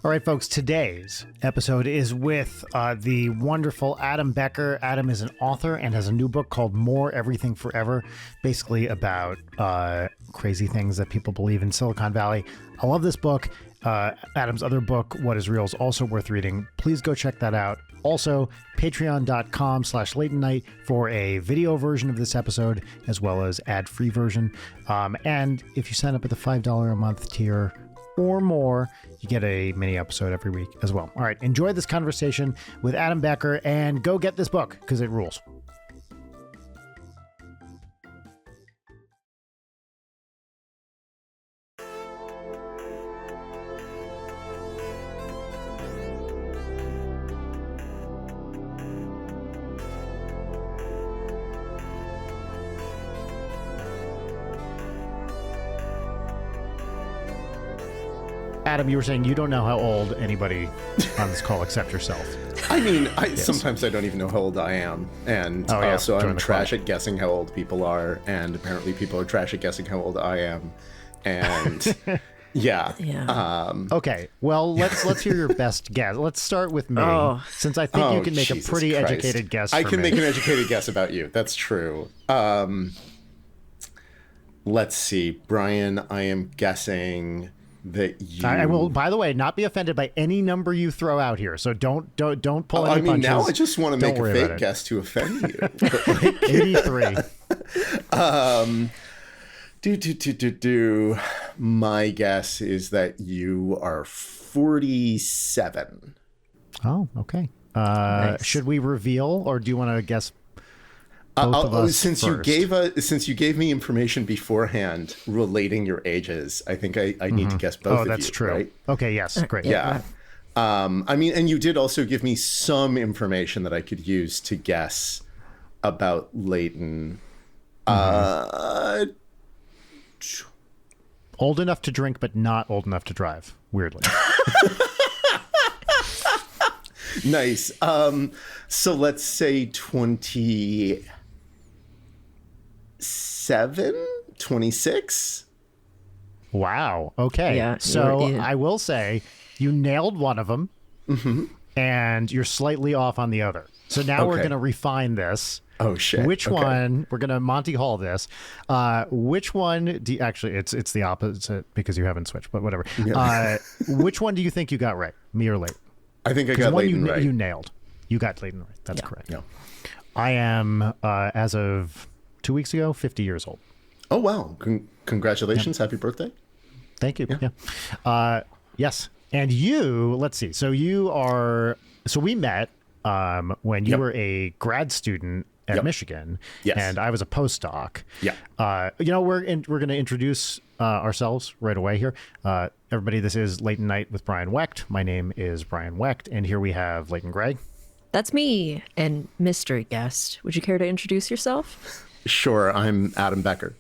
All right, folks, today's episode is with the wonderful Adam Becker. Adam is an author and has a new book called More Everything Forever, basically about crazy things that people believe in Silicon Valley. I love this book. Adam's other book, What is Real, is also worth reading. Please go check that out. Also, patreon.com/late night for a video version of this episode, as well as ad-free version. And if you sign up at the $5 a month tier or more, you get a mini episode every week as well. All right, enjoy this conversation with Adam Becker and go get this book because it rules. Adam, you were saying you don't know how old anybody on this call except yourself. I mean, sometimes I don't even know how old I am. And also I'm trash at guessing how old people are. And apparently people are trash at guessing how old I am. And yeah. Okay, well, let's hear your best guess. Let's start with me, since I think you can make a pretty educated guess for I can me. make an educated guess about you. That's true. Let's see. Brian, I am guessing that you... I will, by the way, not be offended by any number you throw out here. So don't pull any punches. Now I just want to make a fake guess to offend you. But 83. My guess is that you are 47. Oh, okay. Nice. Should we reveal, or do you want to guess? Both of us since first? you gave me information beforehand relating your ages, I think I need to guess both of you. Oh, that's true. Right? Okay, yes, great. Yeah. I mean, and you did also give me some information that I could use to guess about Leighton. Old enough to drink, but not old enough to drive, weirdly. Nice. So let's say 27, 26. Wow. Okay. Yeah, so I will say you nailed one of them, and you're slightly off on the other. So now we're going to refine this. Oh shit! Which one? We're going to Monty Hall this. Which one? Actually, it's the opposite because you haven't switched. But whatever. Yeah. Which one do you think you got right? Me or Leighton? I think I got Leighton right. You nailed. You got Leighton right. That's correct. Yeah. I am, as of 2 weeks ago, 50 years old. Oh, wow. Congratulations. Happy birthday. Thank you. Yeah. Yes. And you, let's see. So we met when you were a grad student at Michigan. Yes. And I was a postdoc. Yeah. We're going to introduce ourselves right away here. Everybody, this is Late Night with Brian Wecht. My name is Brian Wecht, and here we have Leighton Gray. That's me, and mystery guest. Would you care to introduce yourself? Sure, I'm Adam Becker.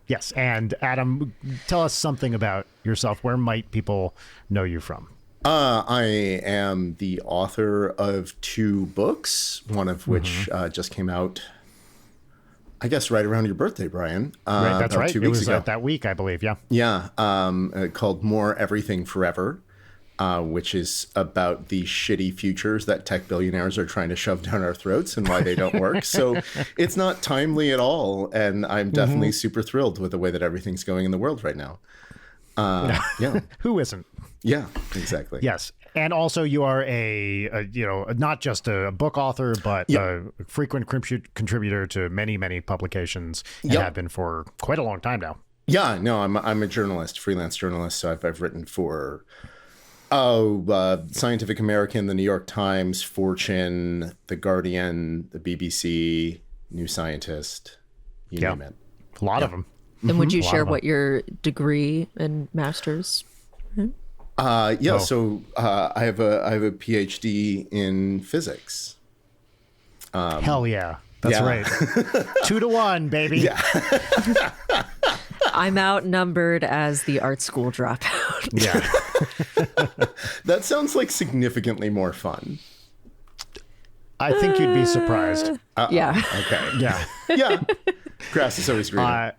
Yes, and Adam, tell us something about yourself. Where might people know you from? I am the author of 2 books, one of which just came out, I guess, right around your birthday, Brian. Right, that's right. 2 weeks ago. That week, I believe, yeah. Yeah, called More Everything Forever, which is about the shitty futures that tech billionaires are trying to shove down our throats and why they don't work. So it's not timely at all, and I'm definitely super thrilled with the way that everything's going in the world right now. Yeah. Who isn't? Yeah, exactly. Yes. And also you are a not just a book author, but a frequent contributor to many, many publications and have been for quite a long time now. Yeah, no, I'm a journalist, freelance journalist. So I've written for Scientific American, the New York Times, Fortune, The Guardian, the BBC, New Scientist, you name it. A lot of them. And would you share what your degree and master's? So I have a PhD in physics. Hell yeah. That's right. 2-1, baby. Yeah. I'm outnumbered as the art school dropout. Yeah. That sounds like significantly more fun. I think you'd be surprised. Yeah. Okay. Yeah. Yeah. Grass is always greener.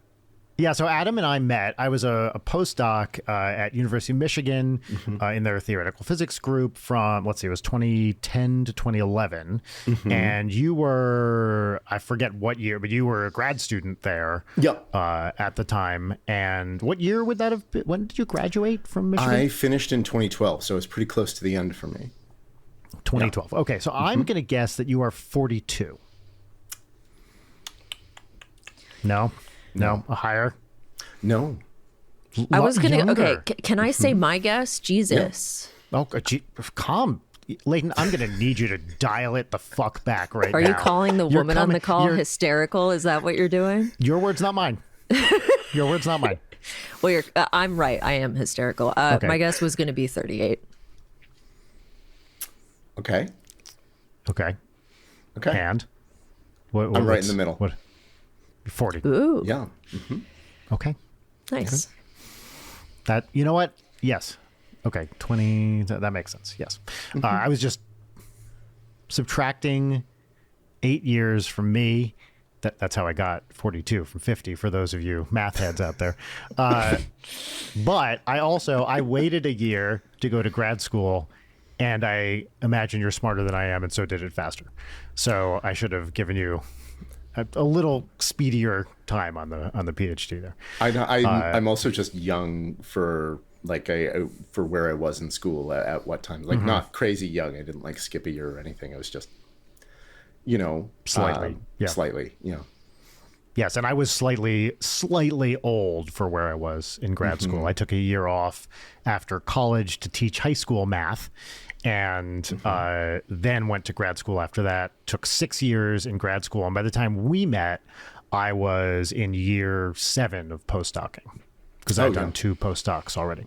Yeah, so Adam and I met. I was a postdoc at University of Michigan in their theoretical physics group from, let's see, it was 2010 to 2011. And you were, I forget what year, but you were a grad student there Yep. at the time. And what year would that have been? When did you graduate from Michigan? I finished in 2012, so it was pretty close to the end for me. 2012. Yeah. Okay, so I'm going to guess that you are 42. No? No, a higher? No. I was going to, Younger. okay, can I say my guess? Jesus. Oh, calm. Leighton, I'm going to need you to dial it the fuck back right now. Are you calling the You're woman on coming- the call you're- hysterical? Is that what you're doing? Your words, not mine. Your words, not mine. Well, I'm right. I am hysterical. Okay. My guess was going to be 38. Okay. Okay. Okay. And? What, I'm right in the middle. What? 40. Ooh, Yeah. Okay. nice. That, you know what? Yes. Okay. 20. That makes sense. Yes. I was just subtracting 8 years from me. That's how I got 42 from 50 for those of you math heads out there. But I waited a year to go to grad school, and I imagine you're smarter than I am, and so did it faster. So I should have given you a little speedier time on the PhD there. I'm also just young for for where I was in school at what time. Like not crazy young. I didn't like skip a year or anything. I was just, Slightly, yeah. Slightly, Yes, and I was slightly old for where I was in grad school. I took a year off after college to teach high school math, and then went to grad school after that. Took 6 years in grad school, and by the time we met, I was in year 7 of postdocing because I'd done 2 postdocs already.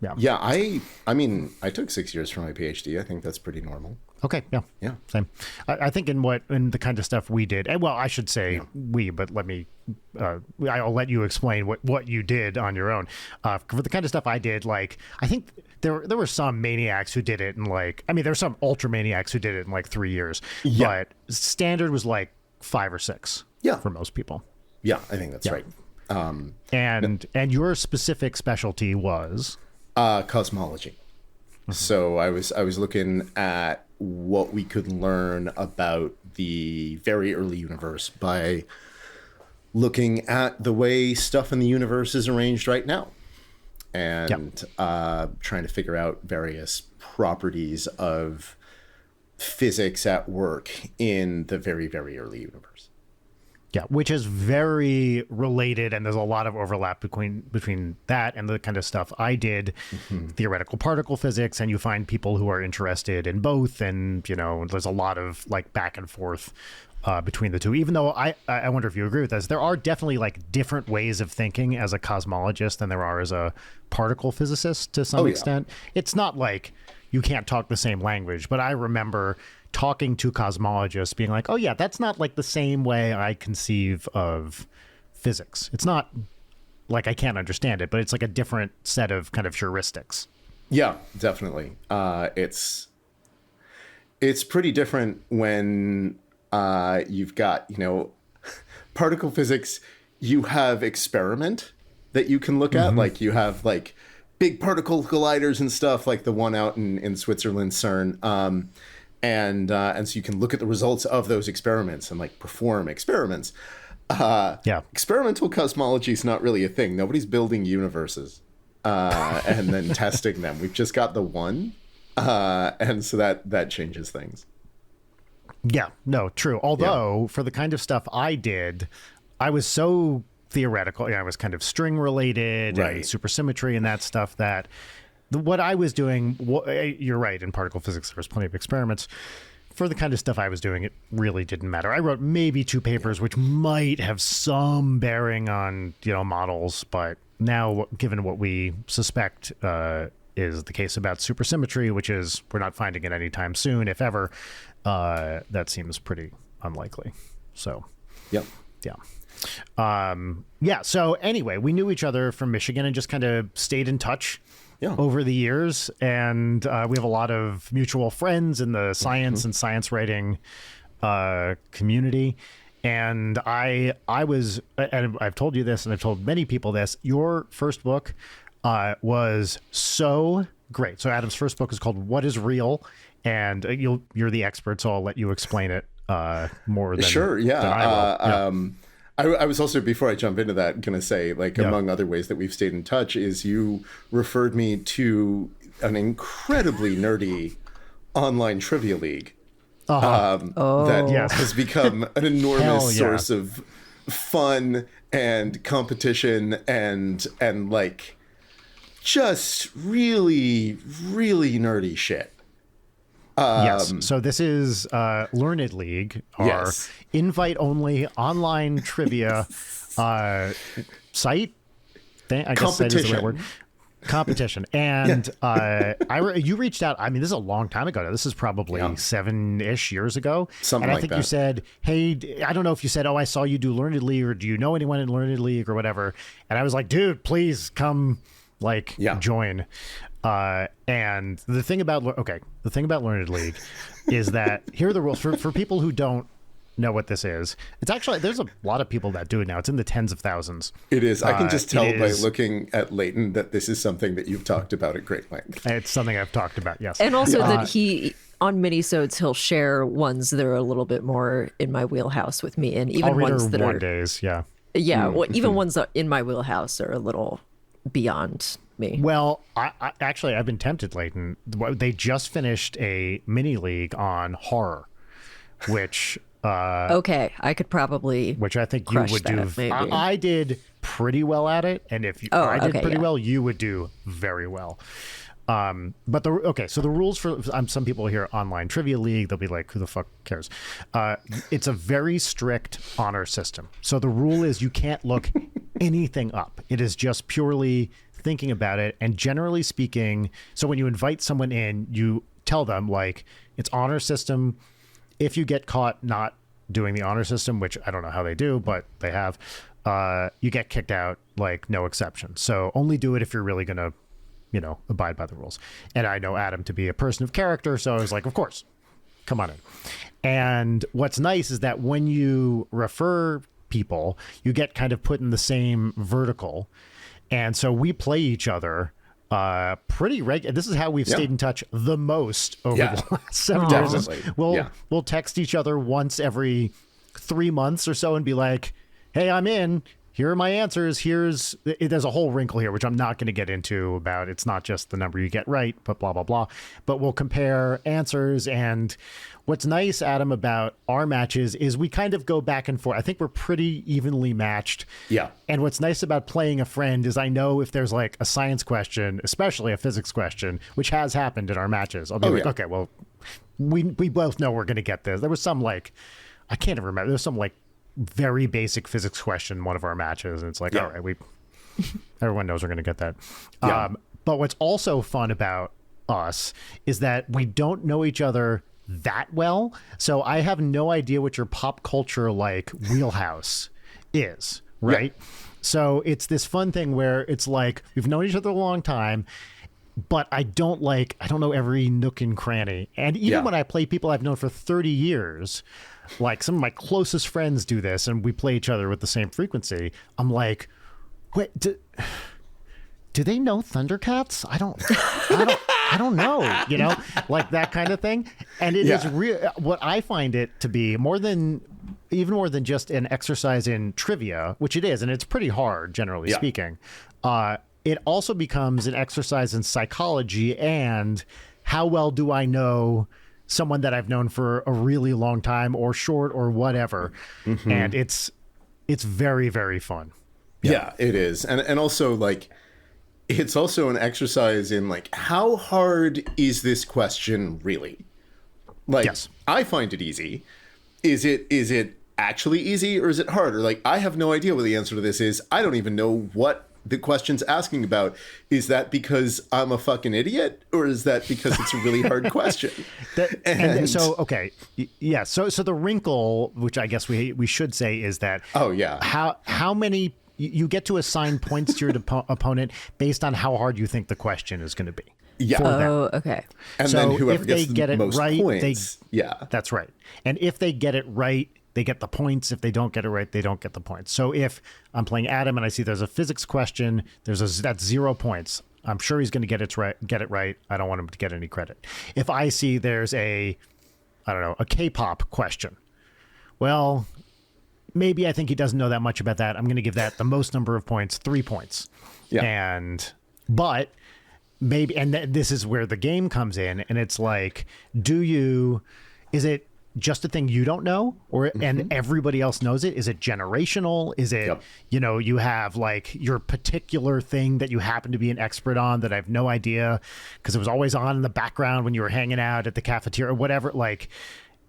Yeah. Yeah. I mean, I took 6 years for my PhD. I think that's pretty normal. Okay. Yeah. Yeah. Same. I think in the kind of stuff we did, well, I should say we, but I'll let you explain what you did on your own. For the kind of stuff I did, I think there were some maniacs who did it in there were some ultra maniacs who did it in 3 years. Yeah. But standard was 5 or 6. Yeah. For most people. Yeah, I think that's right. And your specific specialty was Cosmology. So I was looking at what we could learn about the very early universe by looking at the way stuff in the universe is arranged right now, and trying to figure out various properties of physics at work in the very, very early universe. Yeah, which is very related, and there's a lot of overlap between that and the kind of stuff I did, theoretical particle physics, and you find people who are interested in both, and there's a lot of back and forth between the two. Even though I wonder if you agree with this, there are definitely different ways of thinking as a cosmologist than there are as a particle physicist to some extent. It's not like you can't talk the same language, but I remember talking to cosmologists being like, oh yeah, that's not the same way I conceive of physics. It's not like I can't understand it, but it's a different set of kind of heuristics. Yeah, definitely. It's pretty different when you've got, particle physics, you have experiment that you can look at. You have big particle colliders and stuff like the one out in Switzerland, CERN. And so you can look at the results of those experiments and perform experiments. Experimental cosmology is not really a thing. Nobody's building universes and then testing them. We've just got the one, and so that changes things. Yeah, no, true. Although for the kind of stuff I did, I was so theoretical. I was kind of string related and supersymmetry and that stuff that. What I was doing, you're right, in particle physics, there was plenty of experiments. For the kind of stuff I was doing, it really didn't matter. I wrote maybe 2 papers, which might have some bearing on, models. But now, given what we suspect is the case about supersymmetry, which is we're not finding it anytime soon, if ever, that seems pretty unlikely. So, yeah. So anyway, we knew each other from Michigan and just kind of stayed in touch. Over the years, and we have a lot of mutual friends in the science and science writing community. And I was, and I've told you this, and I've told many people this. Your first book was so great. So Adam's first book is called "What Is Real," and you're the expert, so I'll let you explain it more than sure. Yeah. than I will. I was also, before I jump into that, going to say, like, among other ways that we've stayed in touch is you referred me to an incredibly nerdy online trivia league that has become an enormous source of fun and competition and like just really, really nerdy shit. Yes. So this is Learned League, our invite-only online trivia site. I guess that is the right word. Competition. And you reached out. I mean, this is a long time ago now. This is probably 7-ish years ago. Something and I like think that. you said, hey, I don't know if you said, oh, I saw you do Learned League, or do you know anyone in Learned League or whatever. And I was like, dude, please come join. And the thing about Learned League is that here are the rules for people who don't know what this is. It's actually, there's a lot of people that do it now. It's in the tens of thousands. It is. I can just tell by looking at Leighton that this is something that you've talked about at great length. It's something I've talked about, yes. And also that he, on minisodes, he'll share ones that are a little bit more in my wheelhouse with me, and even ones that are days, well, even ones that in my wheelhouse are a little beyond me. Well, I actually, I've been tempted, Leighton. They just finished a mini league on horror, which okay, I could probably which I think you would do. Maybe. I did pretty well at it, and if I did pretty well, you would do very well. But so the rules for some people here online trivia league, they'll be like, who the fuck cares? It's a very strict honor system. So the rule is you can't look anything up. It is just purely thinking about it. And generally speaking, so when you invite someone in, you tell them, like, it's honor system. If you get caught not doing the honor system, which I don't know how they do, but they have, you get kicked out, like, no exception. So only do it if you're really going to, abide by the rules. And I know Adam to be a person of character, so I was like, of course, come on in. And what's nice is that when you refer people, you get kind of put in the same vertical. And so we play each other pretty regular. This is how we've stayed in touch the most over the last 7 years. We'll text each other once every 3 months or so and be like, hey, I'm in. Here are my answers. There's a whole wrinkle here, which I'm not going to get into about. It's not just the number you get right, but blah, blah, blah. But we'll compare answers. And what's nice, Adam, about our matches is we kind of go back and forth. I think we're pretty evenly matched. Yeah. And what's nice about playing a friend is I know if there's like a science question, especially a physics question, which has happened in our matches, I'll be okay, well, we both know we're going to get this. There was some I can't even remember. There's some very basic physics question in one of our matches, and it's like, all right, everyone knows we're going to get that. But what's also fun about us is that we don't know each other that well, so I have no idea what your pop culture wheelhouse is, right? So it's this fun thing where it's like we've known each other a long time, but I don't know every nook and cranny. And even when I play people I've known for 30 years, like some of my closest friends do this and we play each other with the same frequency, I'm like, wait, do they know Thundercats? I don't know, like that kind of thing. And it is real. What I find it to be even more than just an exercise in trivia, which it is, and it's pretty hard, generally speaking. It also becomes an exercise in psychology and how well do I know someone that I've known for a really long time or short or whatever. Mm-hmm. And it's very, very fun. Yeah, it is. And also it's also an exercise in how hard is this question really? I find it easy. Is it actually easy or is it hard? Or I have no idea what the answer to this is. I don't even know what the question's asking about. Is that because I'm a fucking idiot, or is that because it's a really hard question? So the wrinkle, which I guess we should say, is that how many you get to assign points to your opponent based on how hard you think the question is going to be. Yeah. Okay. And so then whoever gets the most points, that's right. And if they get it right, they get the points. If they don't get it right, they don't get the points. So if I'm playing Adam and I see there's a physics question, that's 0 points. I'm sure he's going to get it right. I don't want him to get any credit. If I see there's a K-pop question, well, maybe I think he doesn't know that much about that. I'm going to give that the most number of points, 3 points. Yeah. But maybe, and this is where the game comes in, and it's like, is it just a thing you don't know, or and everybody else knows it? Is it generational? Is it, you have like your particular thing that you happen to be an expert on that I have no idea because it was always on in the background when you were hanging out at the cafeteria or whatever. Like,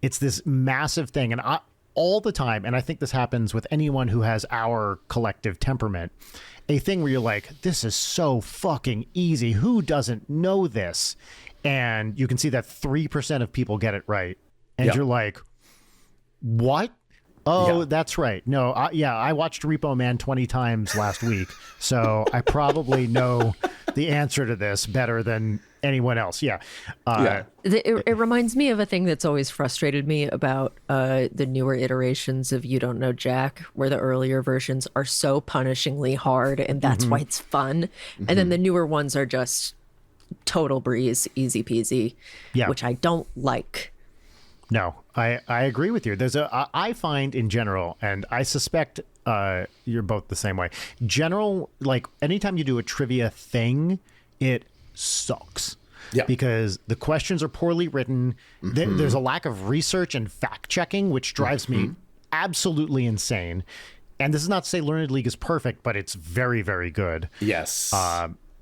it's this massive thing. And all the time, and I think this happens with anyone who has our collective temperament, a thing where you're like, this is so fucking easy. Who doesn't know this? And you can see that 3% of people get it right. And you're like, what? Oh, that's right. No, I watched Repo Man 20 times last week, so I probably know the answer to this better than anyone else. It reminds me of a thing that's always frustrated me about the newer iterations of You Don't Know Jack, where the earlier versions are so punishingly hard, and that's why it's fun. And then the newer ones are just total breeze, easy peasy, which I don't like. No, I agree with you. I find in general, and I suspect you're both the same way. General, like anytime you do a trivia thing, it sucks. Yeah. Because the questions are poorly written. There's a lack of research and fact checking, which drives me absolutely insane. And this is not to say Learned League is perfect, but it's very, very good. Yes.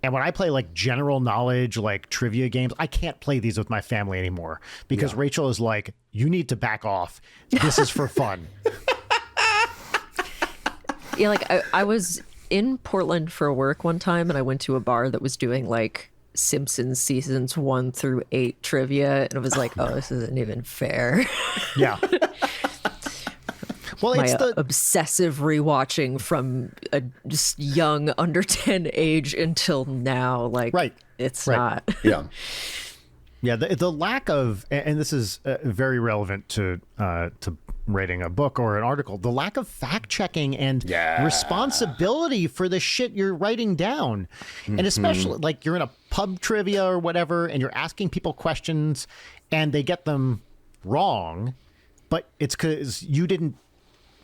And when I play like general knowledge, like trivia games, I can't play these with my family anymore because Rachel is like, you need to back off. This is for fun. Yeah, like I was in Portland for work one time and I went to a bar that was doing like Simpsons seasons 1 through 8 trivia. And I was like, oh, this isn't even fair. Yeah. Well, it's the obsessive rewatching from a just young under 10 age until now. Like, it's not. Yeah. Yeah. The lack of, and this is very relevant to writing a book or an article, the lack of fact checking and responsibility for the shit you're writing down. And especially like you're in a pub trivia or whatever, and you're asking people questions and they get them wrong, but it's because you didn't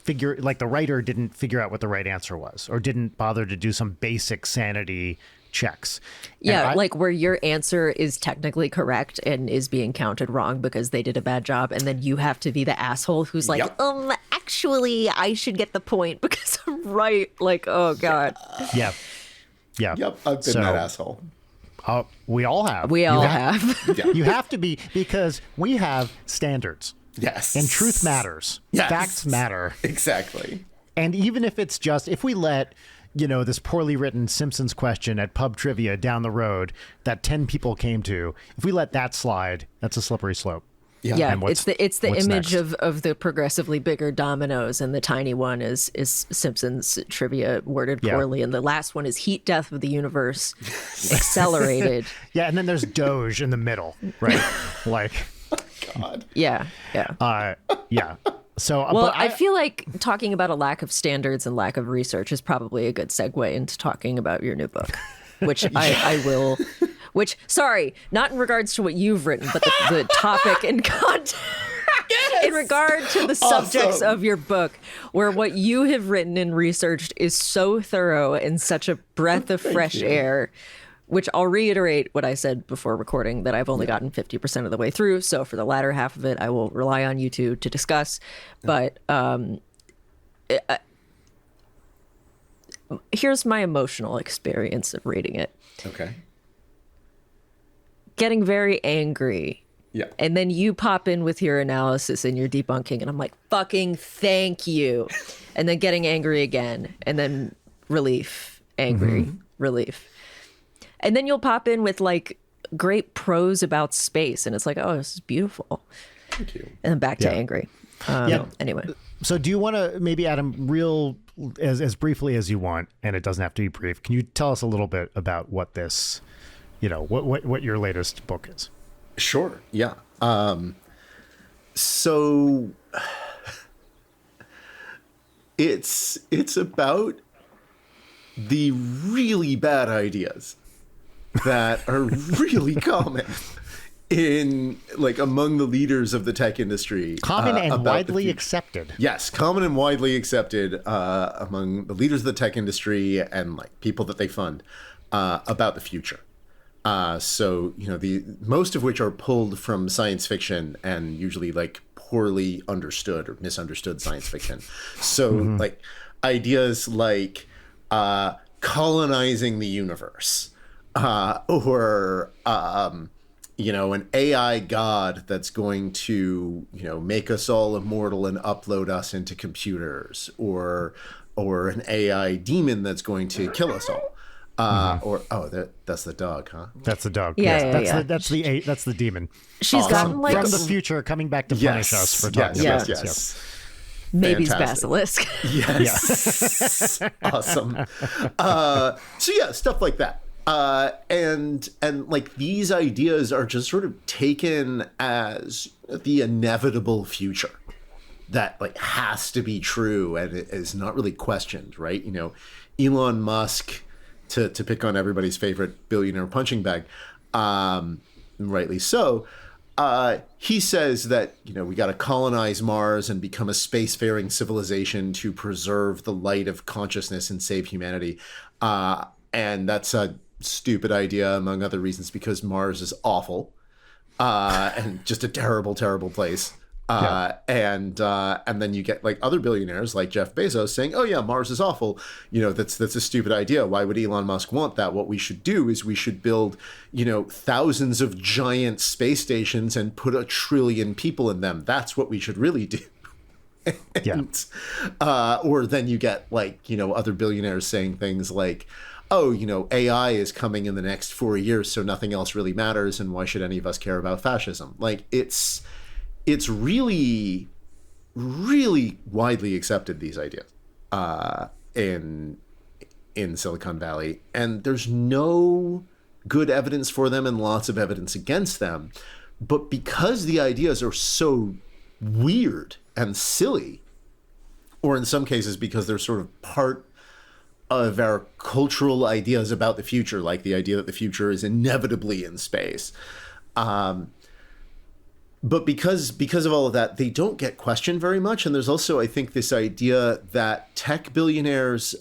the writer didn't figure out what the right answer was or didn't bother to do some basic sanity checks. Yeah, like where your answer is technically correct and is being counted wrong because they did a bad job, and then you have to be the asshole who's like, actually, I should get the point because I'm right. Like, oh God. Yeah. Yep, I've been that asshole. We all have. We all have. You have to be, because we have standards. Yes. And truth matters. Yes. Facts matter. Exactly. And even if it's just, if we let, this poorly written Simpsons question at pub trivia down the road that 10 people came to, if we let that slide, that's a slippery slope. Yeah, it's the image of the progressively bigger dominoes, and the tiny one is Simpsons trivia worded poorly, and the last one is heat death of the universe accelerated. Yeah, and then there's Doge in the middle, right? Like, God. Yeah. So, well, I feel like talking about a lack of standards and lack of research is probably a good segue into talking about your new book, which I will. Which, sorry, not in regards to what you've written, but the topic and content. Yes! In regard to the subjects of your book, where what you have written and researched is so thorough and such a breath of fresh air, which I'll reiterate what I said before recording, that I've only gotten 50% of the way through. So for the latter half of it, I will rely on you two to discuss. But here's my emotional experience of reading it. Okay. Getting very angry. Yeah. And then you pop in with your analysis and your debunking, and I'm like, fucking thank you. And then getting angry again, and then relief, angry, relief. And then you'll pop in with like great prose about space, and it's like, oh, this is beautiful. Thank you. And then back to angry. Anyway. So do you want to maybe, Adam, as briefly as you want, and it doesn't have to be brief, can you tell us a little bit about what this, what your latest book is? Sure. Yeah. So it's about the really bad ideas that are really common in like among the leaders of the tech industry. Common and widely accepted. Yes, common and widely accepted among the leaders of the tech industry and like people that they fund about the future. So, you know, the most of which are pulled from science fiction and usually like poorly understood or misunderstood science fiction. So like ideas like colonizing the universe or you know, an AI god that's going to, you know, make us all immortal and upload us into computers, or an AI demon that's going to kill us all. That's the dog, huh? That's the dog. Yeah, yes. That's the demon. She's gotten like from the future coming back to punish us for talking about this. Yes. Maybe's Fantastic. Basilisk. Yes. Awesome. So yeah, stuff like that. And like these ideas are just sort of taken as the inevitable future that like has to be true and it is not really questioned, right? You know, Elon Musk, to pick on everybody's favorite billionaire punching bag, rightly so, he says that, you know, we got to colonize Mars and become a spacefaring civilization to preserve the light of consciousness and save humanity. And that's a stupid idea, among other reasons, because Mars is awful and just a terrible, terrible place. And then you get like other billionaires like Jeff Bezos saying, oh yeah, Mars is awful. You know, that's a stupid idea. Why would Elon Musk want that? What we should do is we should build, you know, thousands of giant space stations and put 1 trillion people in them. That's what we should really do. Or then you get like, you know, other billionaires saying things like, oh, you know, AI is coming in the next 4 years, so nothing else really matters. And why should any of us care about fascism? Like it's really, really widely accepted, these ideas in Silicon Valley. And there's no good evidence for them and lots of evidence against them. But because the ideas are so weird and silly, or in some cases because they're sort of part of our cultural ideas about the future, like the idea that the future is inevitably in space, but because of all of that, they don't get questioned very much. And there's also, I think, this idea that tech billionaires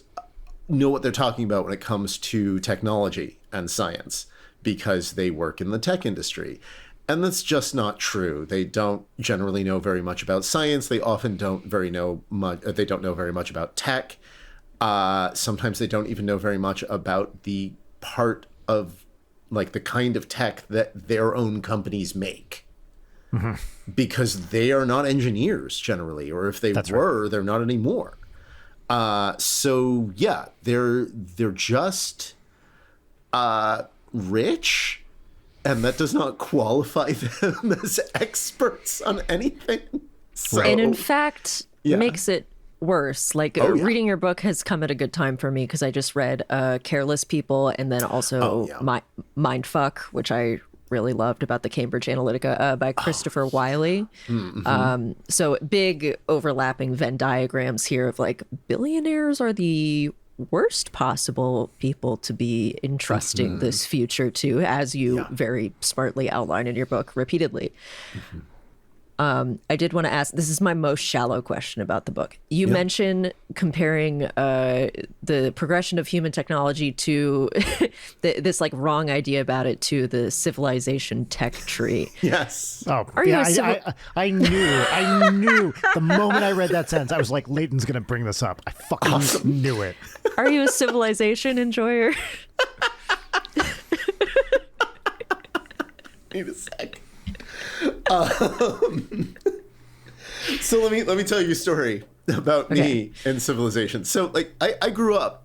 know what they're talking about when it comes to technology and science because they work in the tech industry. And that's just not true. They don't generally know very much about science. They often don't know very much about tech. Sometimes they don't even know very much about the part of like the kind of tech that their own companies make. Because they are not engineers generally, or if they were, they're not anymore. So yeah, they're just rich, and that does not qualify them as experts on anything. So, and in fact, makes it worse. Like reading your book has come at a good time for me because I just read Careless People and then also Mindfuck, which I really loved, about the Cambridge Analytica by Christopher Wiley. So big overlapping Venn diagrams here of like billionaires are the worst possible people to be entrusting this future to, as you very smartly outline in your book repeatedly. I did want to ask, this is my most shallow question about the book. You mentioned comparing the progression of human technology to this like wrong idea about it to the civilization tech tree. Yes. Oh, I knew the moment I read that sentence, I was like, Leighton's going to bring this up. I fucking knew it. Are you a civilization enjoyer? Need a sec. So let me tell you a story about me and Civilization. So like I grew up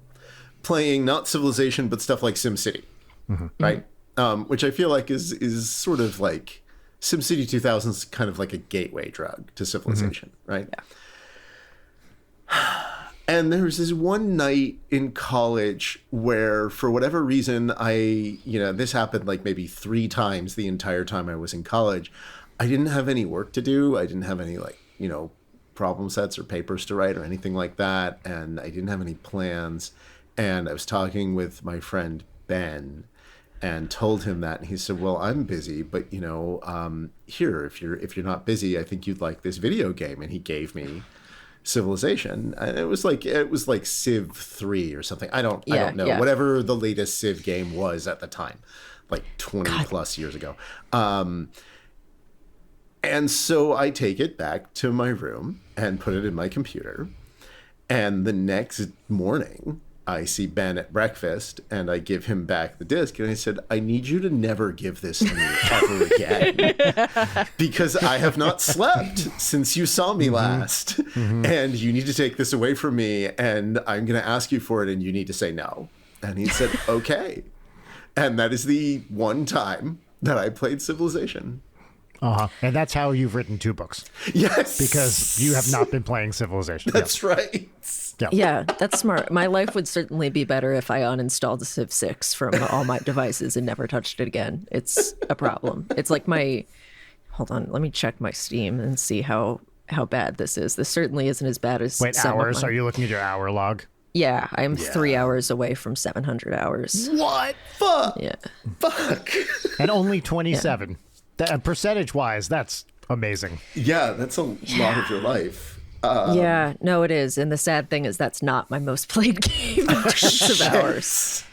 playing not Civilization but stuff like SimCity, right? Which I feel like is sort of like SimCity 2000 is kind of like a gateway drug to Civilization, right? Yeah. And there was this one night in college where, for whatever reason, this happened like maybe 3 times the entire time I was in college. I didn't have any work to do. I didn't have any problem sets or papers to write or anything like that, and I didn't have any plans. And I was talking with my friend Ben and told him that, and he said, well, I'm busy, but here, if you're not busy, I think you'd like this video game. And he gave me Civilization, and it was like Civ 3 or something. I don't know, whatever the latest Civ game was at the time, like 20 plus years ago. And so I take it back to my room and put it in my computer, and the next morning I see Ben at breakfast, and I give him back the disc, and I said, I need you to never give this to me ever again, because I have not slept since you saw me last, and you need to take this away from me, and I'm going to ask you for it, and you need to say no. And he said, okay. And that is the one time that I played Civilization. And that's how you've written 2 books. Yes. Because you have not been playing Civilization. That's right. Yeah, that's smart. My life would certainly be better if I uninstalled Civ 6 from all my devices and never touched it again. It's a problem. It's like hold on, let me check my Steam and see how bad this is. This certainly isn't as bad as hours? Are you looking at your hour log? Yeah, I'm 3 hours away from 700 hours. What? Fuck. Yeah. Fuck. And only 27. Yeah. Percentage-wise, that's amazing. Yeah, that's a lot of your life. Yeah, no, it is. And the sad thing is that's not my most played game in terms of hours.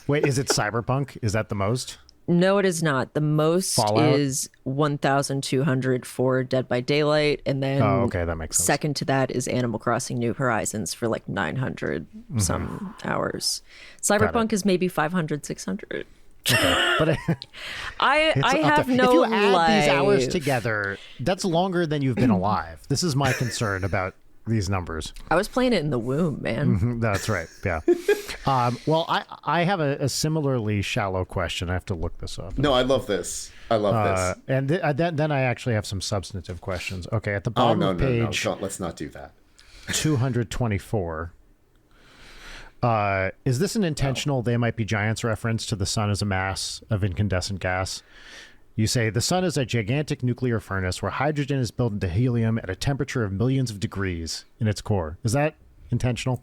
Wait, is it Cyberpunk? Is that the most? No, it is not. The most Fallout? is 1,200 for Dead by Daylight. And then okay, that makes sense. Second to that is Animal Crossing New Horizons for like 900 some hours. Cyberpunk is maybe 500, 600. Okay, but I have no If you add life. these hours together, that's longer than you've been alive. This is my concern about these numbers. I was playing it in the womb, man. That's right. Yeah. Well, I have a similarly shallow question. I have to look this up. No, I love this. I love this. And then I actually have some substantive questions. Okay, at the bottom of page no. Let's not do that. 224. Is this an intentional They Might Be Giants reference to the sun as a mass of incandescent gas? You say, the sun is a gigantic nuclear furnace where hydrogen is built into helium at a temperature of millions of degrees in its core. Is that intentional?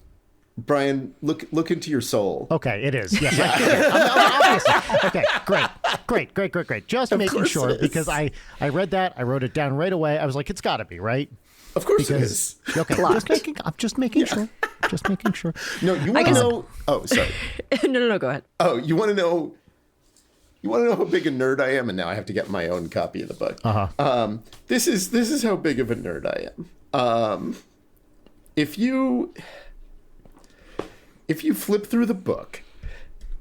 Brian, look into your soul. Okay, it is. Yes. Obviously. Okay, great. Just making sure, because I read that, I wrote it down right away. I was like, it's got to be, right? Of course it is. Okay, I'm just making sure. Just making sure. No, you want to know... Oh, sorry. No, go ahead. Oh, you want to know... You want to know how big a nerd I am? And now I have to get my own copy of the book. This is how big of a nerd I am. If you flip through the book,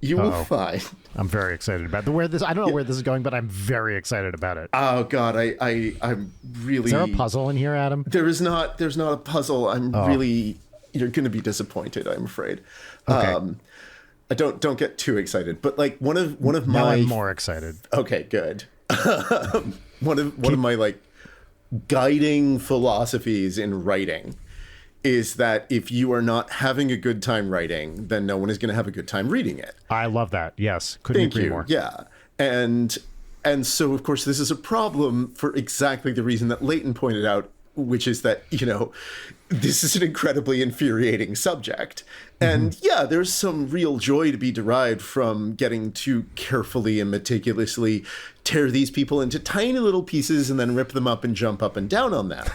you will find... I'm very excited about where this... I don't know where this is going, but I'm very excited about it. Oh, God, I'm really... Is there a puzzle in here, Adam? There's not a puzzle. I'm really... You're going to be disappointed, I'm afraid. Okay. Don't get too excited, but like one of my... Now I'm more excited. Okay, good. one of my like guiding philosophies in writing is that if you are not having a good time writing, then no one is going to have a good time reading it. I love that. Yes. Couldn't agree more. Yeah. And so, of course, this is a problem for exactly the reason that Leighton pointed out, which is that, this is an incredibly infuriating subject. And yeah, there's some real joy to be derived from getting to carefully and meticulously tear these people into tiny little pieces and then rip them up and jump up and down on them.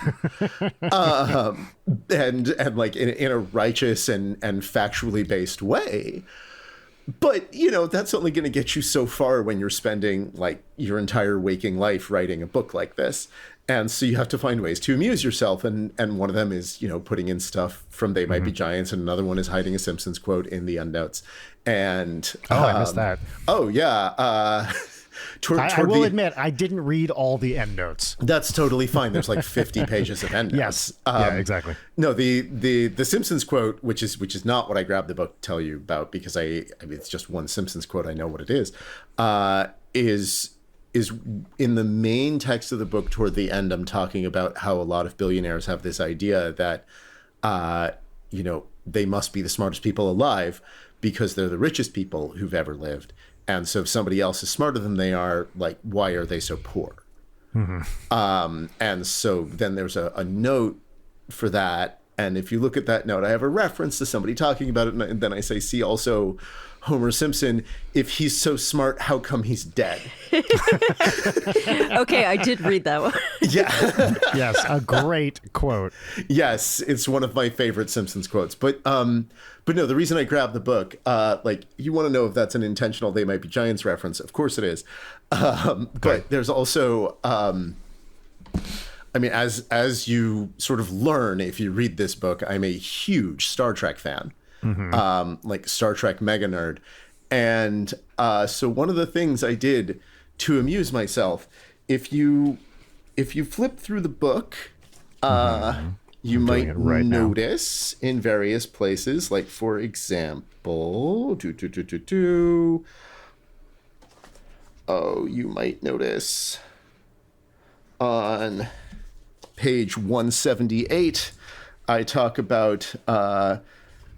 And like in a righteous and factually based way. But, that's only going to get you so far when you're spending like your entire waking life writing a book like this. And so you have to find ways to amuse yourself. And one of them is, putting in stuff from They Might Be Giants. And another one is hiding a Simpsons quote in the endnotes. And I missed that. Oh, yeah. I will admit, I didn't read all the endnotes. That's totally fine. There's like 50 pages of endnotes. Yes. Yeah, exactly. No, the Simpsons quote, which is not what I grabbed the book to tell you about, because I mean, it's just one Simpsons quote. I know what it is in the main text of the book toward the end. I'm talking about how a lot of billionaires have this idea that, they must be the smartest people alive because they're the richest people who've ever lived. And so if somebody else is smarter than they are, like, why are they so poor? And so then there's a note for that. And if you look at that note, I have a reference to somebody talking about it. And then I say, see also Homer Simpson. If he's so smart, how come he's dead? Okay, I did read that one. Yeah. Yes, a great quote. Yes, it's one of my favorite Simpsons quotes. But no, the reason I grabbed the book, like, you want to know if that's an intentional They Might Be Giants reference. Of course it is. But there's also, I mean, as you sort of learn if you read this book, I'm a huge Star Trek fan, like Star Trek mega nerd. And so one of the things I did to amuse myself, if you flip through the book, you might notice in various places, like, for example, you might notice on page 178, I talk about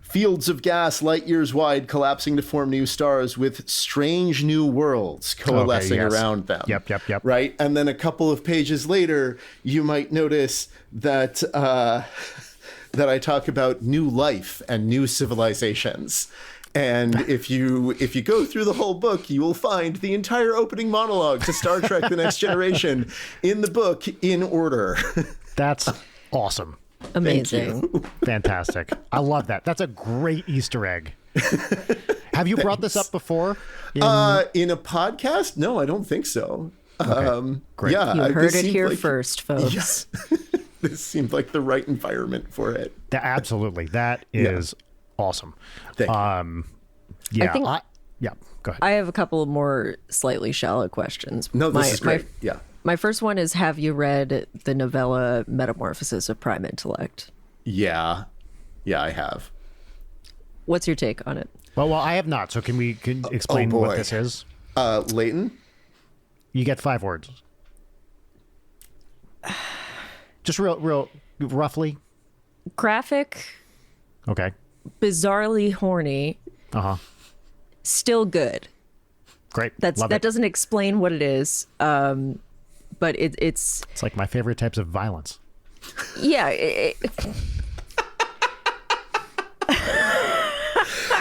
fields of gas light years wide collapsing to form new stars with strange new worlds coalescing around them. Yep. Right? And then a couple of pages later, you might notice that that I talk about new life and new civilizations. And if you go through the whole book, you will find the entire opening monologue to Star Trek The Next Generation in the book in order. That's awesome. Amazing. Fantastic. I love that. That's a great Easter egg. Have you brought this up before? In a podcast? No, I don't think so. Okay, great. Yeah, You heard it here first, folks. Yes. This seemed like the right environment for it. Absolutely. That is awesome. Thank you. Yeah. think- Go ahead. I have a couple more slightly shallow questions. No, this is great. Yeah. My first one is, have you read the novella Metamorphosis of Prime Intellect? Yeah. Yeah, I have. What's your take on it? Well, I have not. So can you explain what this is? Leighton? You get 5 words. Just real roughly. Graphic, Okay. bizarrely horny, Still good. Great. That doesn't explain what it is, but it's like my favorite types of violence. yeah.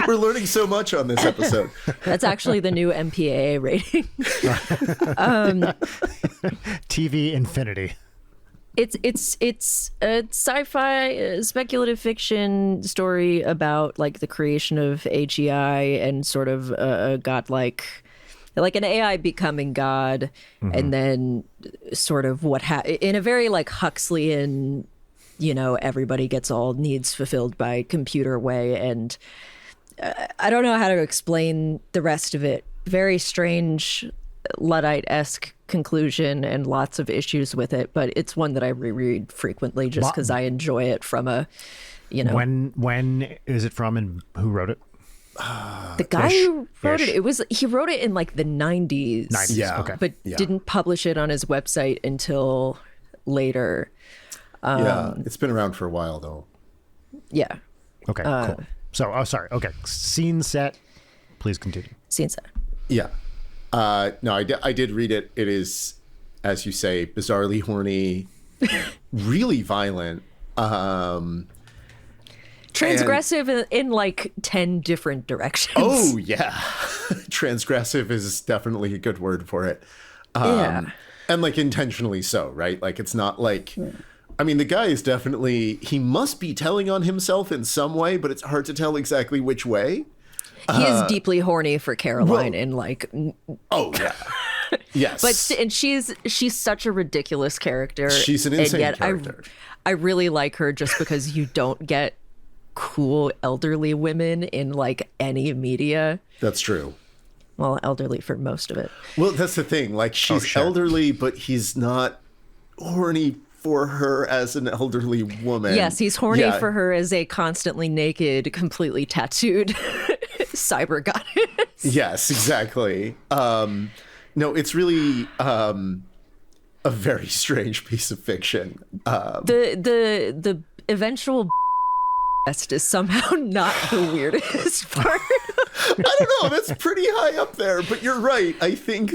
We're learning so much on this episode. That's actually the new MPAA rating. TV infinity. It's a sci-fi speculative fiction story about, like, the creation of AGI and sort of a godlike, like an AI becoming God, and then sort of in a very, like, Huxleyan, everybody gets all needs fulfilled by computer way. And I don't know how to explain the rest of it. Very strange, Luddite-esque conclusion and lots of issues with it, but it's one that I reread frequently just because I enjoy it from a, When is it from and who wrote it? The guy who wrote it, he wrote it in, like, the 90s. Yeah. Okay. But didn't publish it on his website until later. Yeah, it's been around for a while, though. Yeah. Okay, cool. So, sorry. Okay. Scene set. Please continue. Scene set. Yeah. No, I did read it. It is, as you say, bizarrely horny, really violent. Transgressive in like 10 different directions. Oh, yeah. Transgressive is definitely a good word for it. Yeah. And, like, intentionally so, right? Like, it's not like... I mean, the guy is definitely... He must be telling on himself in some way, but it's hard to tell exactly which way. He is deeply horny for Caroline and, like... Oh, yeah. Yes. But she's such a ridiculous character. She's an insane and yet character. I really like her just because you don't get cool elderly women in, like, any media. That's true. Well, elderly for most of it. Well, that's the thing. Like, she's elderly, but he's not horny for her as an elderly woman. Yes, he's horny for her as a constantly naked, completely tattooed cyber goddess. Yes, exactly. No, it's really a very strange piece of fiction. The eventual best is somehow not the weirdest part. I don't know. That's pretty high up there, but you're right. I think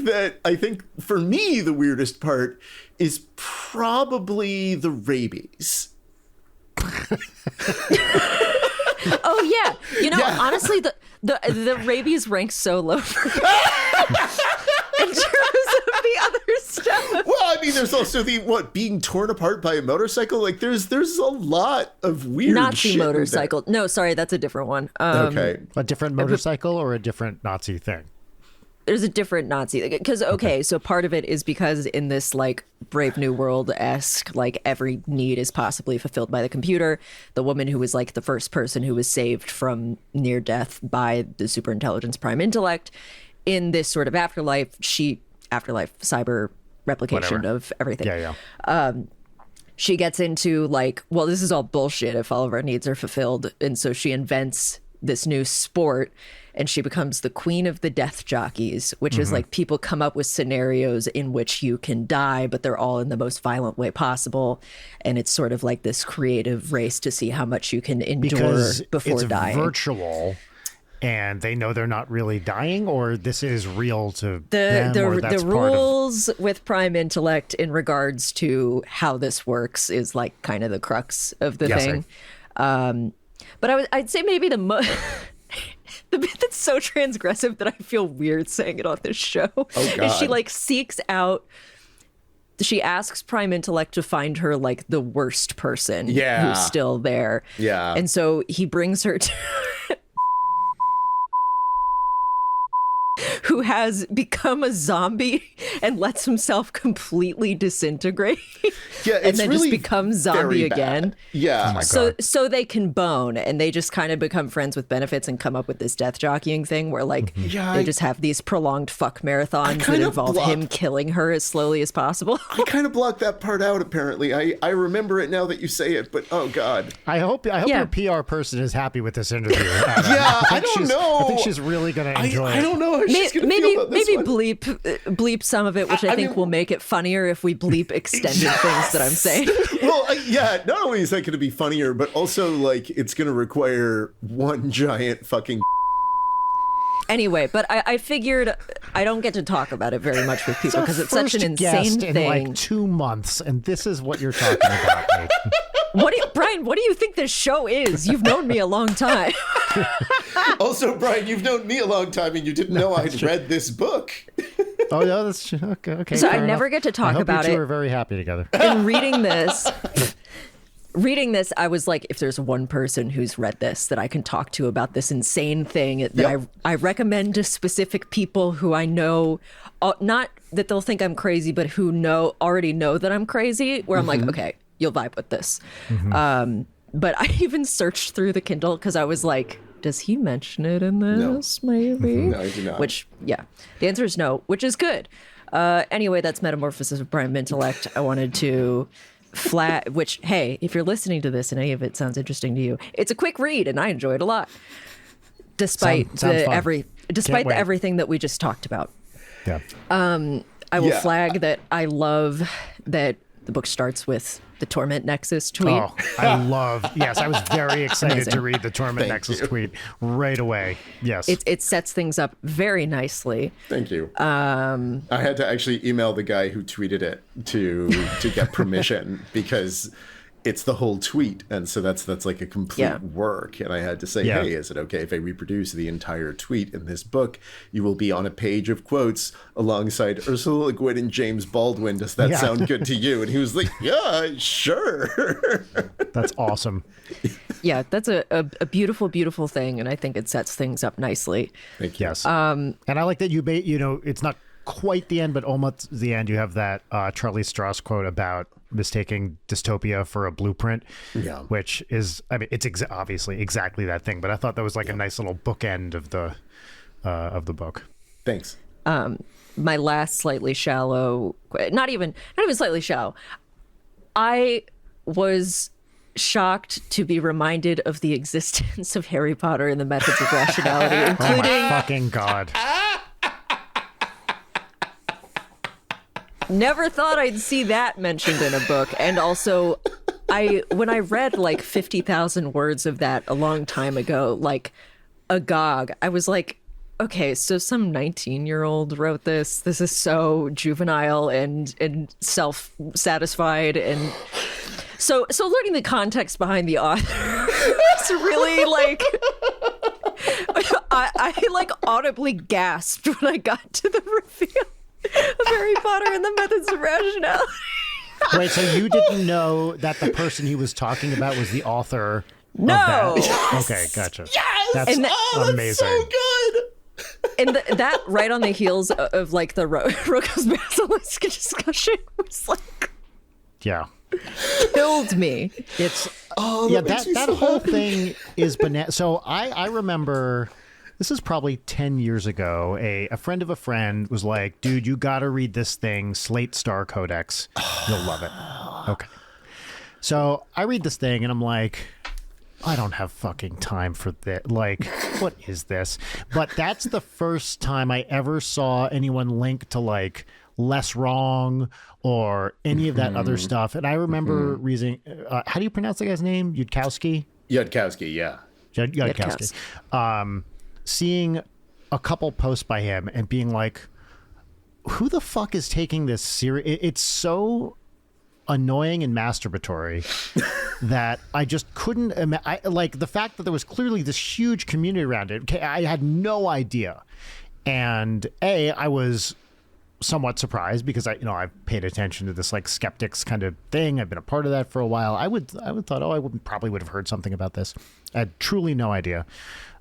for me, the weirdest part is probably the rabies. Oh yeah, honestly, the rabies rank so low for me in terms of the other stuff. Well, I mean, there's also being torn apart by a motorcycle. Like, there's a lot of weird Nazi shit motorcycle. No, sorry, that's a different one. Okay, A different motorcycle or a different Nazi thing? There's a different Nazi because so part of it is because in this like Brave New World-esque, like every need is possibly fulfilled by the computer. The woman who was like the first person who was saved from near death by the superintelligence prime intellect in this sort of afterlife cyber replication of everything. Yeah. She gets into like, well, this is all bullshit if all of our needs are fulfilled, and so she invents this new sport. And she becomes the queen of the death jockeys, which is like people come up with scenarios in which you can die, but they're all in the most violent way possible. And it's sort of like this creative race to see how much you can endure before dying. It's virtual, and they know they're not really dying, or this is real to them, or that's the rules with prime intellect in regards to how this works is like kind of the crux of the thing. But I'd say maybe the bit that's so transgressive that I feel weird saying it on this show is she like she asks prime intellect to find her like the worst person who's still there. Yeah. And so he brings her to who has become a zombie and lets himself completely disintegrate. Yeah, and then really just becomes zombie again. Yeah. Oh my God. So they can bone, and they just kind of become friends with benefits and come up with this death jockeying thing where like they just have these prolonged fuck marathons that involve him killing her as slowly as possible. I kind of blocked that part out, apparently. I remember it now that you say it, but oh God. I hope your PR person is happy with this interview. Yeah, I don't know. I think she's really going to enjoy it. I don't know how she's going to feel about this one. bleep some of it, which I think will make it funnier if we bleep extended things that I'm saying. Well, not only is that going to be funnier, but also like it's going to require one giant fucking. Anyway, but I figured I don't get to talk about it very much with people because it's such an insane thing. In like 2 months, and this is what you're talking about. Brian, what do you think this show is? You've known me a long time. Also, Brian, you've known me a long time, and you didn't know I'd read this book. Oh, yeah, that's true. Okay. So I never get to talk about it. You two are very happy together. In reading this, I was like, if there's one person who's read this that I can talk to about this insane thing that I recommend to specific people who I know, not that they'll think I'm crazy, but who already know that I'm crazy, where I'm like, okay, you'll vibe with this. But I even searched through the Kindle because I was like, does he mention it in this? No. Maybe. No, I do not. Which, the answer is no, which is good. Anyway, that's Metamorphosis of Prime Intellect. I wanted to which, hey, if you're listening to this and any of it sounds interesting to you, it's a quick read and I enjoy it a lot. Despite everything that we just talked about. Yeah. I will flag that I love that the book starts with the Torment Nexus tweet. Oh, I was very excited to read the Torment Nexus tweet right away. Yes. It sets things up very nicely. Thank you. I had to actually email the guy who tweeted it to get permission because it's the whole tweet, and so that's like a complete work. And I had to say, hey, is it okay if I reproduce the entire tweet in this book? You will be on a page of quotes alongside Ursula Le Guin and James Baldwin. Does that sound good to you? And he was like, yeah, sure. That's awesome. Yeah, that's a beautiful, beautiful thing, and I think it sets things up nicely. Thank you. Yes. And I like that it's not quite the end, but almost the end. You have that Charlie Strauss quote about mistaking dystopia for a blueprint, which is, it's obviously exactly that thing. But I thought that was like a nice little bookend of the book. Thanks. My last slightly shallow, not even slightly shallow. I was shocked to be reminded of the existence of Harry Potter and the Methods of Rationality, including. Oh my fucking God. Never thought I'd see that mentioned in a book. And also, when I read like 50,000 words of that a long time ago, like agog, I was like, okay, so some 19-year-old wrote this. This is so juvenile and self-satisfied. And So learning the context behind the author is really like I like audibly gasped when I got to the reveal of Harry Potter and the Methods of Rationality. Wait, so you didn't know that the person he was talking about was the author? No. Of that? Okay, gotcha. Yes! That's That's amazing. so good! And that right on the heels of like the Roko's Basilisk discussion was like Yeah. killed me. It's that makes me that so whole happy. thing is banana. So I remember this is probably 10 years ago. A friend of a friend was like, dude, you got to read this thing, Slate Star Codex. You'll love it. Okay. So I read this thing and I'm like, I don't have fucking time for this. Like, what is this? But that's the first time I ever saw anyone link to like Less Wrong or any of that other stuff. And I remember reading, how do you pronounce the guy's name? Yudkowsky? Yudkowsky, yeah. Yudkowsky. Seeing a couple posts by him and being like, who the fuck is taking this serious? It's so annoying and masturbatory that I just couldn't like the fact that there was clearly this huge community around it. I had no idea. And I was somewhat surprised because I've paid attention to this like skeptics kind of thing. I've been a part of that for a while. I would thought, I probably would have heard something about this. I had truly no idea.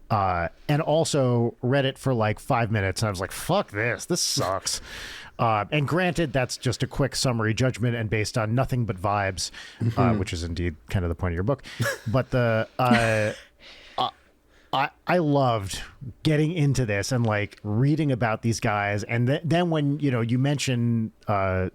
And also read it for like 5 minutes and I was like, fuck this sucks. And granted, that's just a quick summary judgment and based on nothing but vibes, which is indeed kind of the point of your book. But I loved getting into this and like reading about these guys. And then when, you mention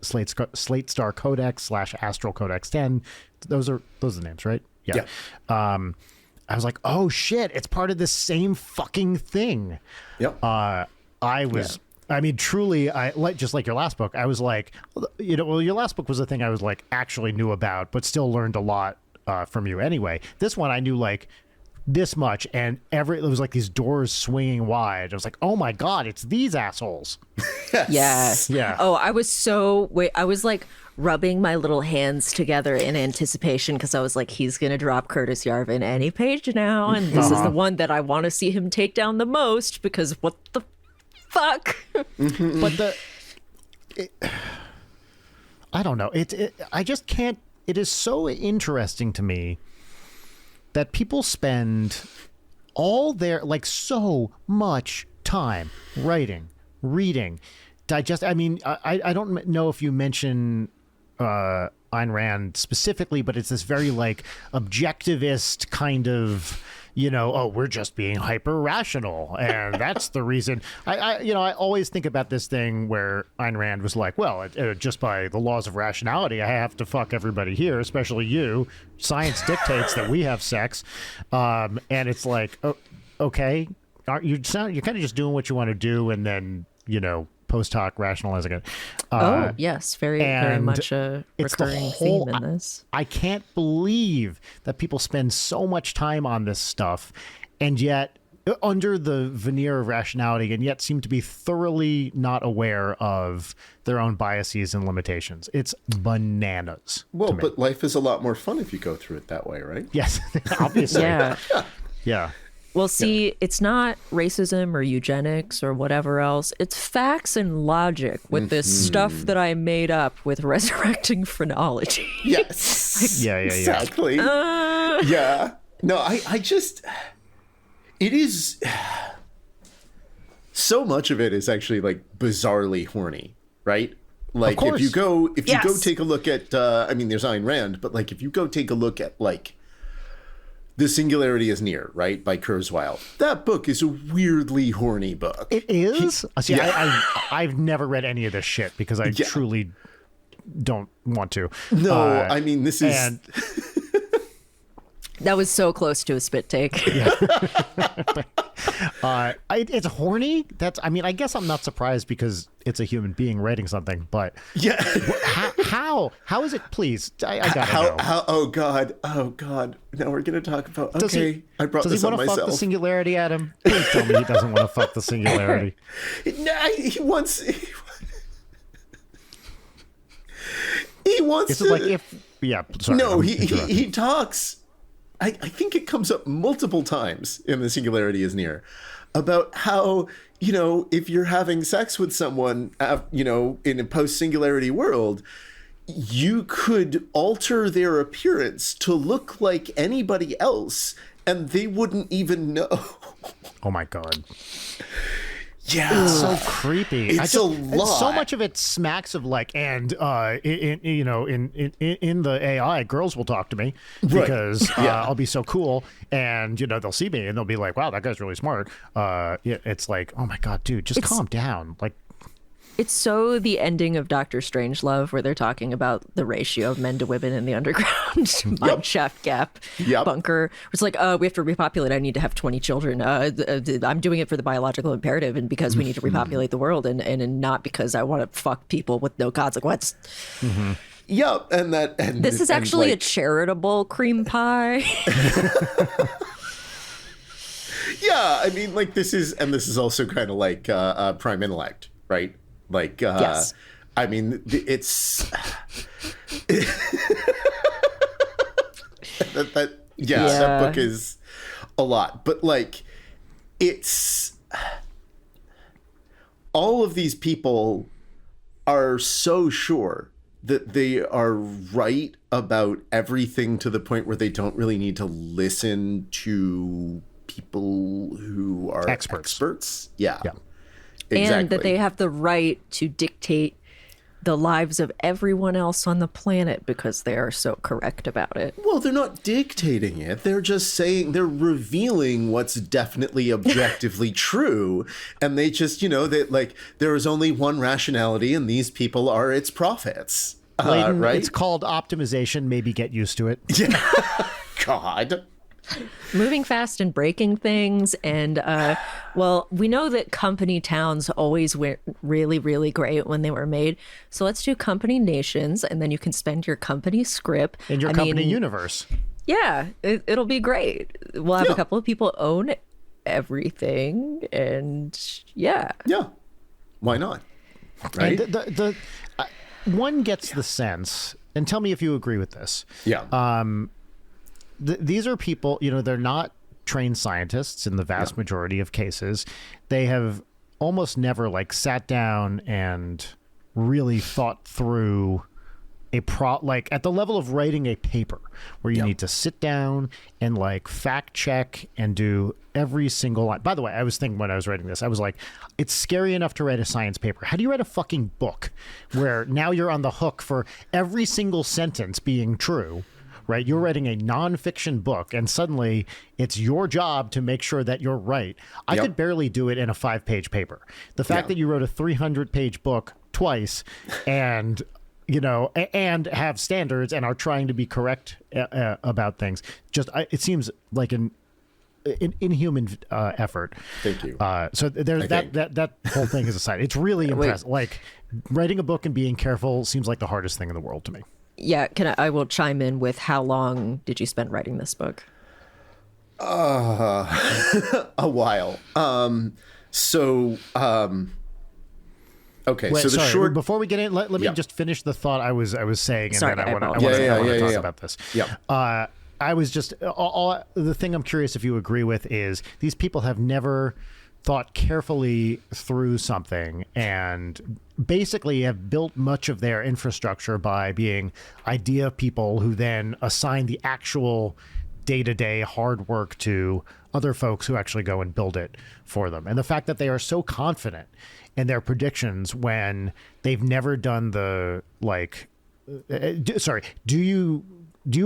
Slate Star Codex / Astral Codex 10, those are the names, right? Yeah. I was like, oh shit, it's part of this same fucking thing. Yep. I mean, truly, just like your last book, I was like, your last book was the thing I was like actually knew about, but still learned a lot from you anyway. This one I knew like this much, and it was like these doors swinging wide. I was like, oh my God, it's these assholes. Yes. Yeah. Oh, I was like rubbing my little hands together in anticipation because I was like, he's going to drop Curtis Yarvin any page now. And this is the one that I want to see him take down the most because what the fuck? But I don't know. I just can't. It is so interesting to me that people spend all their like so much time writing, reading, digest. I mean, I don't know if you mention Ayn Rand specifically, but it's this very like objectivist kind of, we're just being hyper rational, and that's the reason. I always think about this thing where Ayn Rand was like, well, just by the laws of rationality, I have to fuck everybody here, especially you. Science dictates that we have sex, and it's like, okay, you're kind of just doing what you want to do, and then post hoc rationalizing it. Yes, very much a recurring theme in this. I can't believe that people spend so much time on this stuff and yet under the veneer of rationality and yet seem to be thoroughly not aware of their own biases and limitations. It's bananas. Well, but life is a lot more fun if you go through it that way, right? Yes, obviously. Yeah. Well, see, it's not racism or eugenics or whatever else. It's facts and logic with this stuff that I made up with resurrecting phrenology. Yes. Yeah. Exactly. Yeah. No, I just... It is... So much of it is actually, like, bizarrely horny, right? Like, if you go take a look at... there's Ayn Rand, but, like, if you go take a look at, like... The Singularity is Near, right, by Kurzweil. That book is a weirdly horny book. It is? I've never read any of this shit because I truly don't want to. No, this is... And... That was so close to a spit take. Yeah. It's horny. I guess I'm not surprised because it's a human being writing something, but yeah. How is it? Please, I gotta know. How? Oh God. Now we're gonna talk about. Okay, I brought this on myself. Does he want to fuck the Singularity, Adam? Please tell me he doesn't want to fuck the Singularity. No, he wants wants Is to. it like if? Yeah. Sorry. No, I'm he interrupting. talks. I think it comes up multiple times in The Singularity is Near about how, if you're having sex with someone, in a post-singularity world, you could alter their appearance to look like anybody else and they wouldn't even know. Oh my God. Yeah. It's so creepy. It's a lot. So much of it smacks of like, and in the AI, girls will talk to me because I'll be so cool, and they'll see me and they'll be like, "Wow, that guy's really smart." It's like, oh my God, dude, just calm down. Like, It's so the ending of Doctor Strangelove, where they're talking about the ratio of men to women in the underground mine shaft gap bunker. It's like, we have to repopulate. I need to have 20 children. I'm doing it for the biological imperative and because we need to repopulate the world and not because I want to fuck people with no consequence. Mm-hmm. Yep. And this is actually a charitable cream pie. Yeah. I mean, like this is also kind of like prime intellect, right? Like, yes. I mean, it's that book is a lot, but like, it's all of these people are so sure that they are right about everything to the point where they don't really need to listen to people who are experts. Yeah. Exactly. And that they have the right to dictate the lives of everyone else on the planet because they are so correct about it. Well, they're not dictating it. They're just saying, they're revealing what's definitely objectively true. And they just, that like, there is only one rationality and these people are its prophets. Layden, right? It's called optimization. Maybe get used to it. Yeah. God. Moving fast and breaking things. And, we know that company towns always went really, really great when they were made. So let's do company nations, and then you can spend your company script. In your company universe. Yeah, it'll be great. We'll have a couple of people own everything, and yeah. Yeah. Why not? Right? And one gets the sense, and tell me if you agree with this. Yeah. These are people, they're not trained scientists in the vast majority of cases. They have almost never like sat down and really thought through like at the level of writing a paper where you need to sit down and like fact check and do every single line. By the way, I was thinking when I was writing this, I was like, it's scary enough to write a science paper. How do you write a fucking book where now you're on the hook for every single sentence being true? Right? You're writing a nonfiction book and suddenly it's your job to make sure that you're right. I could barely do it in a 5-page paper. The fact that you wrote a 300-page book twice and, and have standards and are trying to be correct about things, it seems like an inhuman effort. Thank you. So there's that whole thing is aside. It's really impressive. Like writing a book and being careful seems like the hardest thing in the world to me. Yeah, I will chime in with how long did you spend writing this book? A while. Okay. Wait, so the short. Before we get in, let me just finish the thought I was saying, and Sorry, then I want I to talk about this. Yeah. I was just the thing I'm curious if you agree with is these people have never thought carefully through something and basically have built much of their infrastructure by being idea people who then assign the actual day-to-day hard work to other folks who actually go and build it for them. And the fact that they are so confident in their predictions when they've never done the do you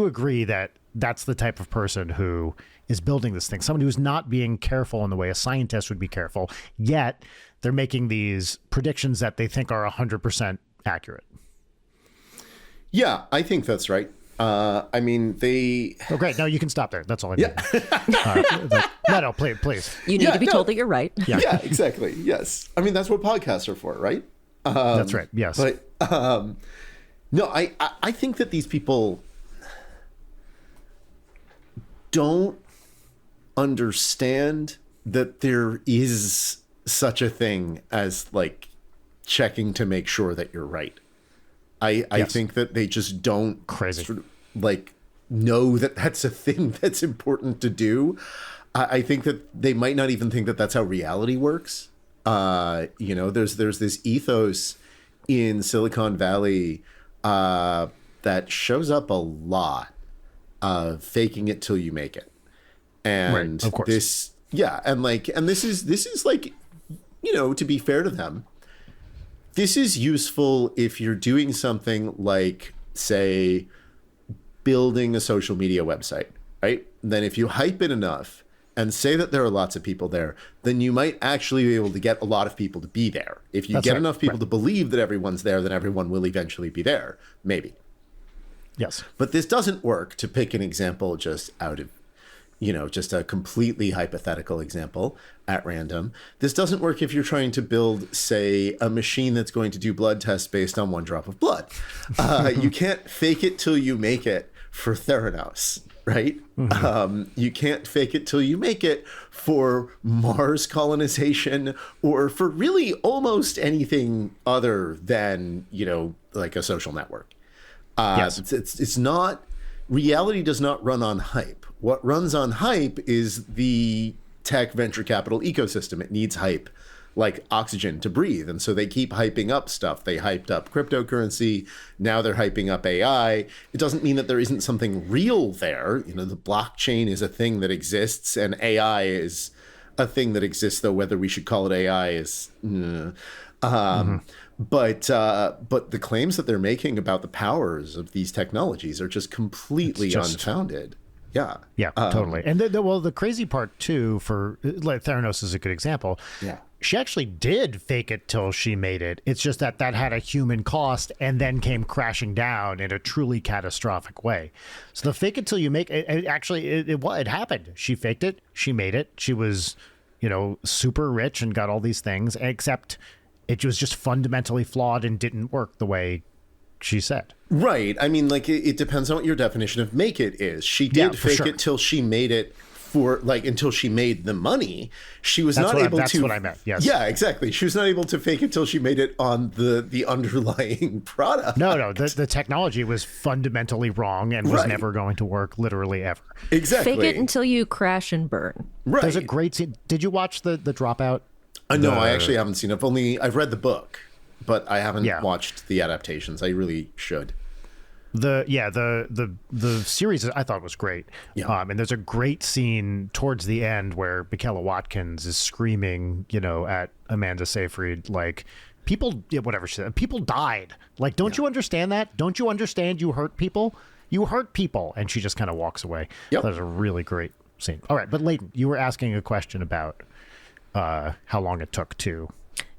agree that that's the type of person who is building this thing, someone who's not being careful in the way a scientist would be careful, yet they're making these predictions that they think are 100% accurate? Yeah, I think that's right. I mean, they... Oh, great. No, you can stop there. That's all I need. No, please. You need to be told that you're right. Yeah, exactly. Yes. I mean, that's what podcasts are for, right? That's right. Yes. But no, I think that these people don't understand that there is such a thing as like checking to make sure that you're right. I think that they just don't Crazy. sort of, like, know that that's a thing that's important to do. I think that they might not even think that that's how reality works. You know, there's this ethos in Silicon Valley that shows up a lot of faking it till you make it. And Right, of course. this is like, you know, to be fair to them, this is useful if you're doing something like, say, building a social media website, right? Then if you hype it enough and say that there are lots of people there, then you might actually be able to get a lot of people to be there. If you That's get right, enough people right. to believe that everyone's there, then everyone will eventually be there, maybe. Yes. But this doesn't work, to pick an example just out of, you know, just a completely hypothetical example at random. This doesn't work if you're trying to build, say, a machine that's going to do blood tests based on one drop of blood. You can't fake it till you make it for Theranos, right? You can't fake it till you make it for Mars colonization or for really almost anything other than, you know, like a social network. Yes. It's not, reality does not run on hype. What runs on hype is the tech venture capital ecosystem. It needs hype like oxygen to breathe. And so they keep hyping up stuff. They hyped up cryptocurrency. Now they're hyping up AI. It doesn't mean that there isn't something real there. You know, the blockchain is a thing that exists and AI is a thing that exists, though whether we should call it AI is... But the claims that they're making about the powers of these technologies are just completely unfounded. Yeah. Yeah, totally. And the crazy part too, for like Theranos is a good example. Yeah. She actually did fake it till she made it. It's just that had a human cost and then came crashing down in a truly catastrophic way. So the fake it till you make it, it happened. She faked it. She made it. She was, you know, super rich and got all these things, except it was just fundamentally flawed and didn't work the way she said. Right. I mean, like, it depends on what your definition of make it is. She did Yeah, for fake sure. it till she made it for, like, until she made the money. She was not able to... That's what I meant, yes. Yeah, exactly. She was not able to fake it till she made it on the underlying product. No, the technology was fundamentally wrong and was Right. never going to work literally ever. Exactly. Fake it until you crash and burn. Right. There's a great scene. Did you watch the Dropout? No, I actually haven't seen it. I've read the book, but I haven't Yeah. watched the adaptations. I really should. The series I thought was great. Yeah. And there's a great scene towards the end where Michaela Watkins is screaming, you know, at Amanda Seyfried, like, people, whatever she said, people died. Like, don't you understand that? Don't you understand you hurt people? You hurt people. And she just kind of walks away. Yep. That was a really great scene. All right. But Leighton, you were asking a question about how long it took to...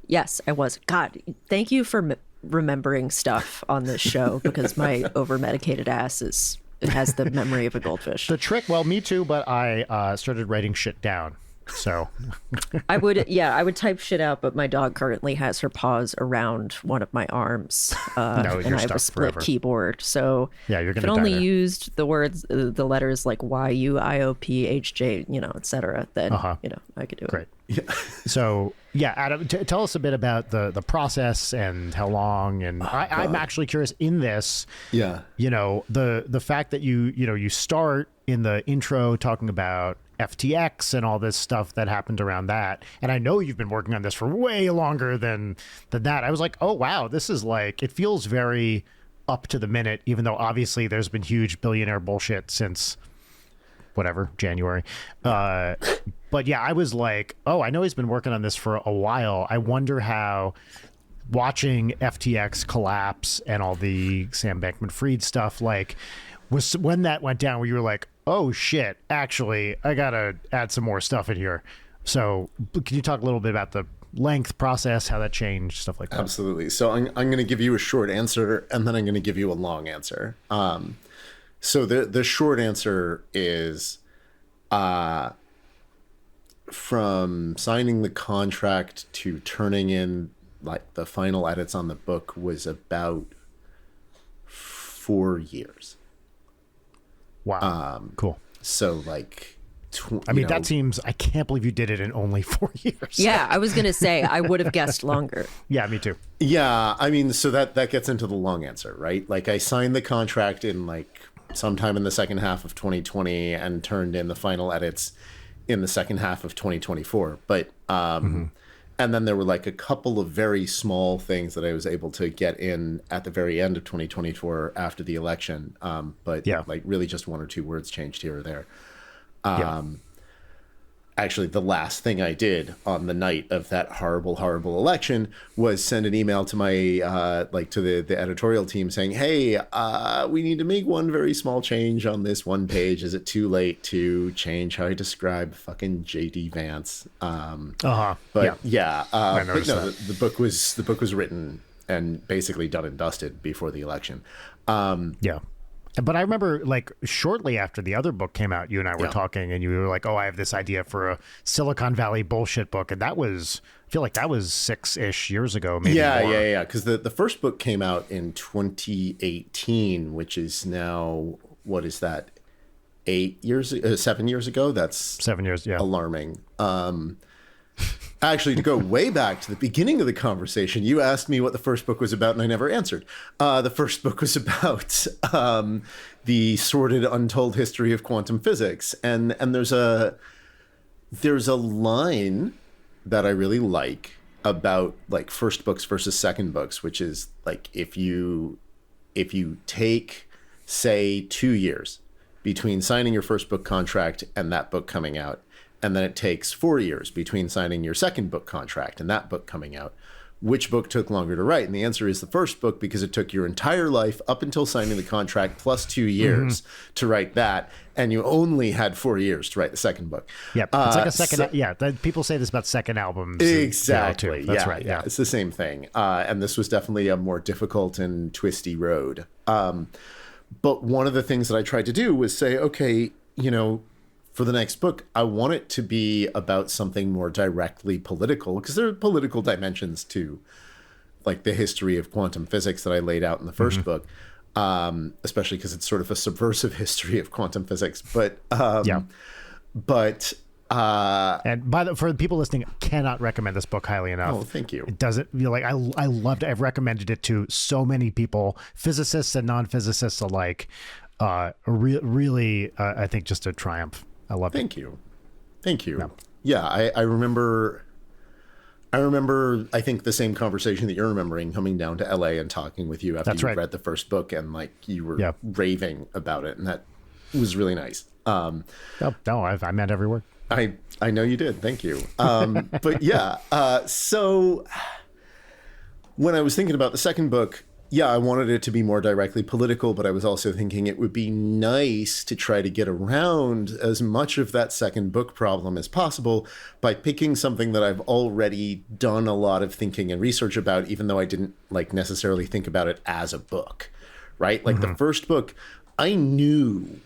Yes, I was. God, thank you for remembering stuff on this show because my over-medicated ass has the memory of a goldfish. The trick, well, me too, but I started writing shit down. So I would type shit out, but my dog currently has her paws around one of my arms, and you're I have a stuck split forever. keyboard. So Yeah, you're if gonna it die only there. used the words, the letters like YUIOPHJ, you know, etc., then you know I could do great. it. So yeah, Adam, tell us a bit about the process and how long. And I'm actually curious in this. Yeah. You know, the fact that you start in the intro talking about FTX and all this stuff that happened around that. And I know you've been working on this for way longer than that. I was like, oh wow, this is like, it feels very up to the minute, even though obviously there's been huge billionaire bullshit since whatever, January. But yeah, I was like, oh, I know he's been working on this for a while. I wonder how watching FTX collapse and all the Sam Bankman-Fried stuff, like, was when that went down where you were like, oh shit, actually, I gotta add some more stuff in here. So can you talk a little bit about the length process, how that changed, stuff like that? Absolutely. So I'm going to give you a short answer, and then I'm going to give you a long answer. So the short answer is, from signing the contract to turning in like the final edits on the book was about 4 years. Wow. Cool. So like I mean, that seems, I can't believe you did it in only 4 years. Yeah, I was going to say, I would have guessed longer. Yeah, me too. Yeah, I mean, so that gets into the long answer, right? Like, I signed the contract in like sometime in the second half of 2020 and turned in the final edits in the second half of 2024. But and then there were like a couple of very small things that I was able to get in at the very end of 2024 after the election. But like really just one or two words changed here or there. Actually, the last thing I did on the night of that horrible, horrible election was send an email to my to the editorial team saying, "Hey, we need to make one very small change on this one page. Is it too late to change how I describe fucking JD Vance?" But no, the book was written and basically done and dusted before the election. But I remember, like, shortly after the other book came out, you and I were talking, and you were like, "Oh, I have this idea for a Silicon Valley bullshit book," and that was, I feel like that was 6-ish years ago, maybe more. Because the first book came out in 2018, which is now, what is that, 7 years ago? That's 7 years, alarming. Actually, to go way back to the beginning of the conversation, you asked me what the first book was about, and I never answered. The first book was about the sordid, untold history of quantum physics, and there's a line that I really like about like first books versus second books, which is like if you take, say, 2 years between signing your first book contract and that book coming out, and then it takes 4 years between signing your second book contract and that book coming out, which book took longer to write? And the answer is the first book, because it took your entire life up until signing the contract plus 2 years to write that, and you only had 4 years to write the second book. It's like a second. People say this about second albums. Exactly. Too. That's right. Yeah, it's the same thing. And this was definitely a more difficult and twisty road. But one of the things that I tried to do was say, okay, for the next book, I want it to be about something more directly political, because there are political dimensions to like the history of quantum physics that I laid out in the first book, especially because it's sort of a subversive history of quantum physics. But and for the people listening, cannot recommend this book highly enough. Oh, thank you. It doesn't feel like I loved it. I've recommended it to so many people, physicists and non-physicists alike. Really, I think just a triumph. I love it. Thank you. Yeah, I remember, I think the same conversation that you're remembering, coming down to LA and talking with you after you read the first book, and like you were raving about it, and that was really nice. I meant every word. I know you did. Thank you. But so when I was thinking about the second book, I wanted it to be more directly political, but I was also thinking it would be nice to try to get around as much of that second book problem as possible by picking something that I've already done a lot of thinking and research about, even though I didn't like necessarily think about it as a book, right? Like the first book, I knew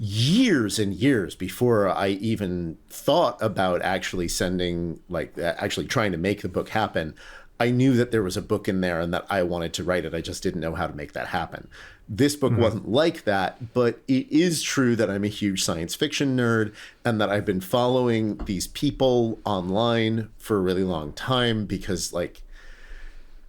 years and years before I even thought about actually trying to make the book happen. I knew that there was a book in there and that I wanted to write it. I just didn't know how to make that happen. This book wasn't like that, but it is true that I'm a huge science fiction nerd and that I've been following these people online for a really long time because, like,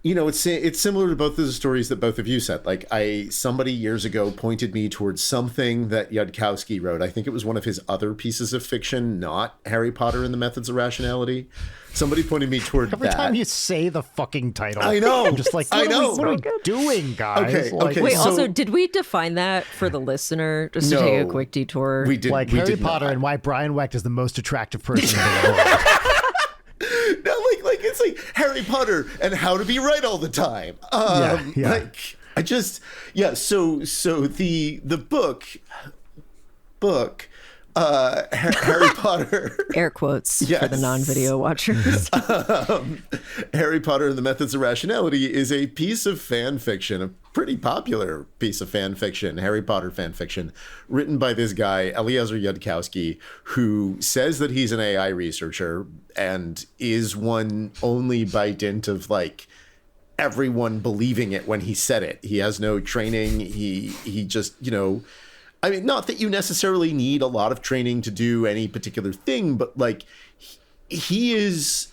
it's similar to both of the stories that both of you said. Like, somebody years ago pointed me towards something that Yudkowsky wrote. I think it was one of his other pieces of fiction, not Harry Potter and the Methods of Rationality. Somebody pointed me toward Every that. time you say the fucking title, I know. I'm just like, what are we doing, guys? Okay. Wait, So- also, did we define that for the listener? Just to take a quick detour. We did. Like we Harry did Potter not. and why Brian Wecht is the most attractive person in the world. No, like it's like Harry Potter and how to be right all the time. Like I just So the book. Harry Potter. Air quotes for the non-video watchers. Harry Potter and the Methods of Rationality is a piece of fan fiction, a pretty popular piece of fan fiction, Harry Potter fan fiction, written by this guy, Eliezer Yudkowsky, who says that he's an AI researcher and is one only by dint of like everyone believing it when he said it. He has no training. He just, I mean, not that you necessarily need a lot of training to do any particular thing, but like he is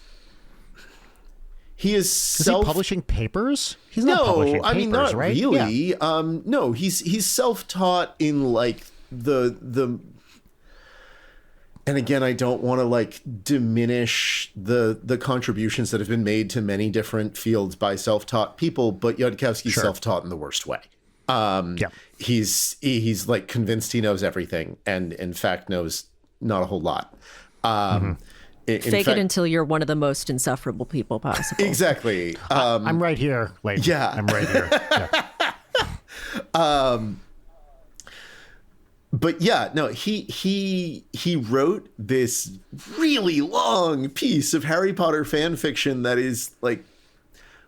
Is he publishing papers? He's not publishing papers, I mean, not right? really. Yeah. No, he's self-taught in like the and again, I don't want to like diminish the contributions that have been made to many different fields by self-taught people, but Yudkowsky's self-taught in the worst way. He's like convinced he knows everything, and in fact knows not a whole lot. Fake it until you're one of the most insufferable people possible. Exactly. I'm right here, lady. Yeah. I'm right here. Yeah. But yeah, no, he wrote this really long piece of Harry Potter fan fiction that is like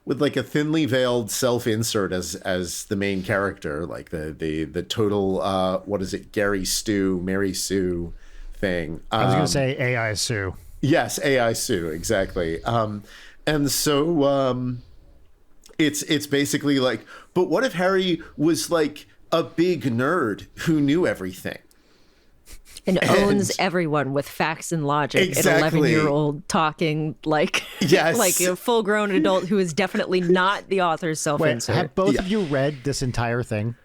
with like a thinly veiled self-insert as the main character, like the total what is it, Gary Stu, Mary Sue thing. I was going to say AI Sue. Yes, AI Sue, exactly. And so it's basically like, but what if Harry was like a big nerd who knew everything? And owns everyone with facts and logic. Exactly. An 11-year-old talking like, yes. like a full-grown adult who is definitely not the author's self-insert. Have both of you read this entire thing?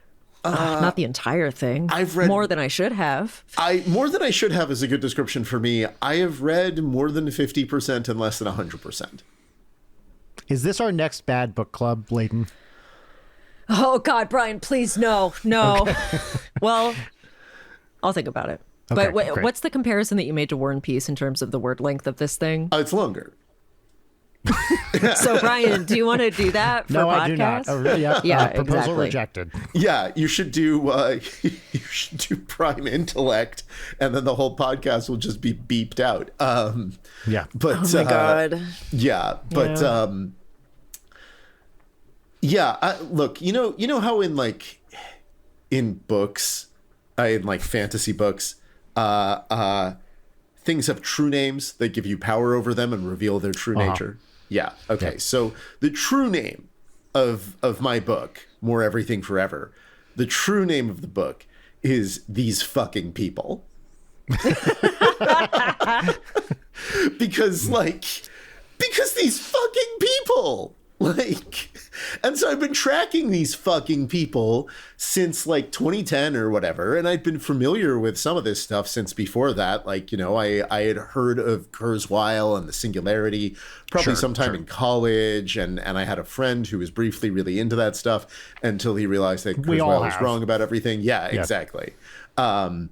Not the entire thing. I've read more than I should have. More than I should have is a good description for me. I have read more than 50% and less than 100%. Is this our next bad book club, Layton? Oh God, Brian, please no. Okay. Well, I'll think about it. Okay, But great. what's the comparison that you made to War and Peace in terms of the word length of this thing? It's longer. So, Brian, do you want to do that for No, podcast? I do not. Oh, Yeah, proposal exactly. rejected. Yeah, you should do Prime Intellect, and then the whole podcast will just be beeped out. Yeah. But Oh my God. Yeah, but look, you know how in like in books, in like fantasy books, things have true names that give you power over them and reveal their true nature. Yeah. Okay. So the true name of my book, More Everything Forever, the true name of the book is These Fucking People. because these fucking people, like, and so I've been tracking these fucking people since like 2010 or whatever, and I'd been familiar with some of this stuff since before that. Like, you know, I had heard of Kurzweil and the Singularity probably sometime in college, and I had a friend who was briefly really into that stuff until he realized that Kurzweil was wrong about everything. Yeah, exactly. And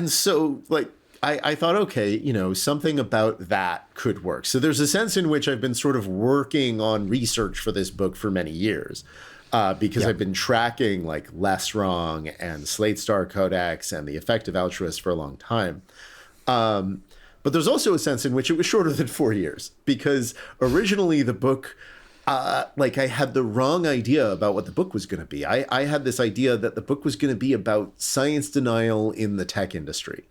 so like I thought, okay, you know, something about that could work. So there's a sense in which I've been sort of working on research for this book for many years, because I've been tracking like Less Wrong and Slate Star Codex and The Effective Altruist for a long time. But there's also a sense in which it was shorter than 4 years, because originally the book, like I had the wrong idea about what the book was going to be. I had this idea that the book was going to be about science denial in the tech industry.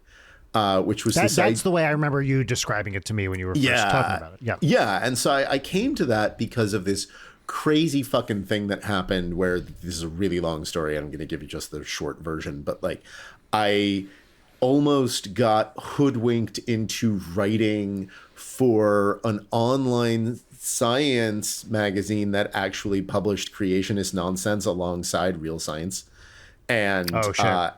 Which was that's the way I remember you describing it to me when you were first talking about it. Yeah. And so I came to that because of this crazy fucking thing that happened where this is a really long story. I'm going to give you just the short version, but like I almost got hoodwinked into writing for an online science magazine that actually published creationist nonsense alongside real science. And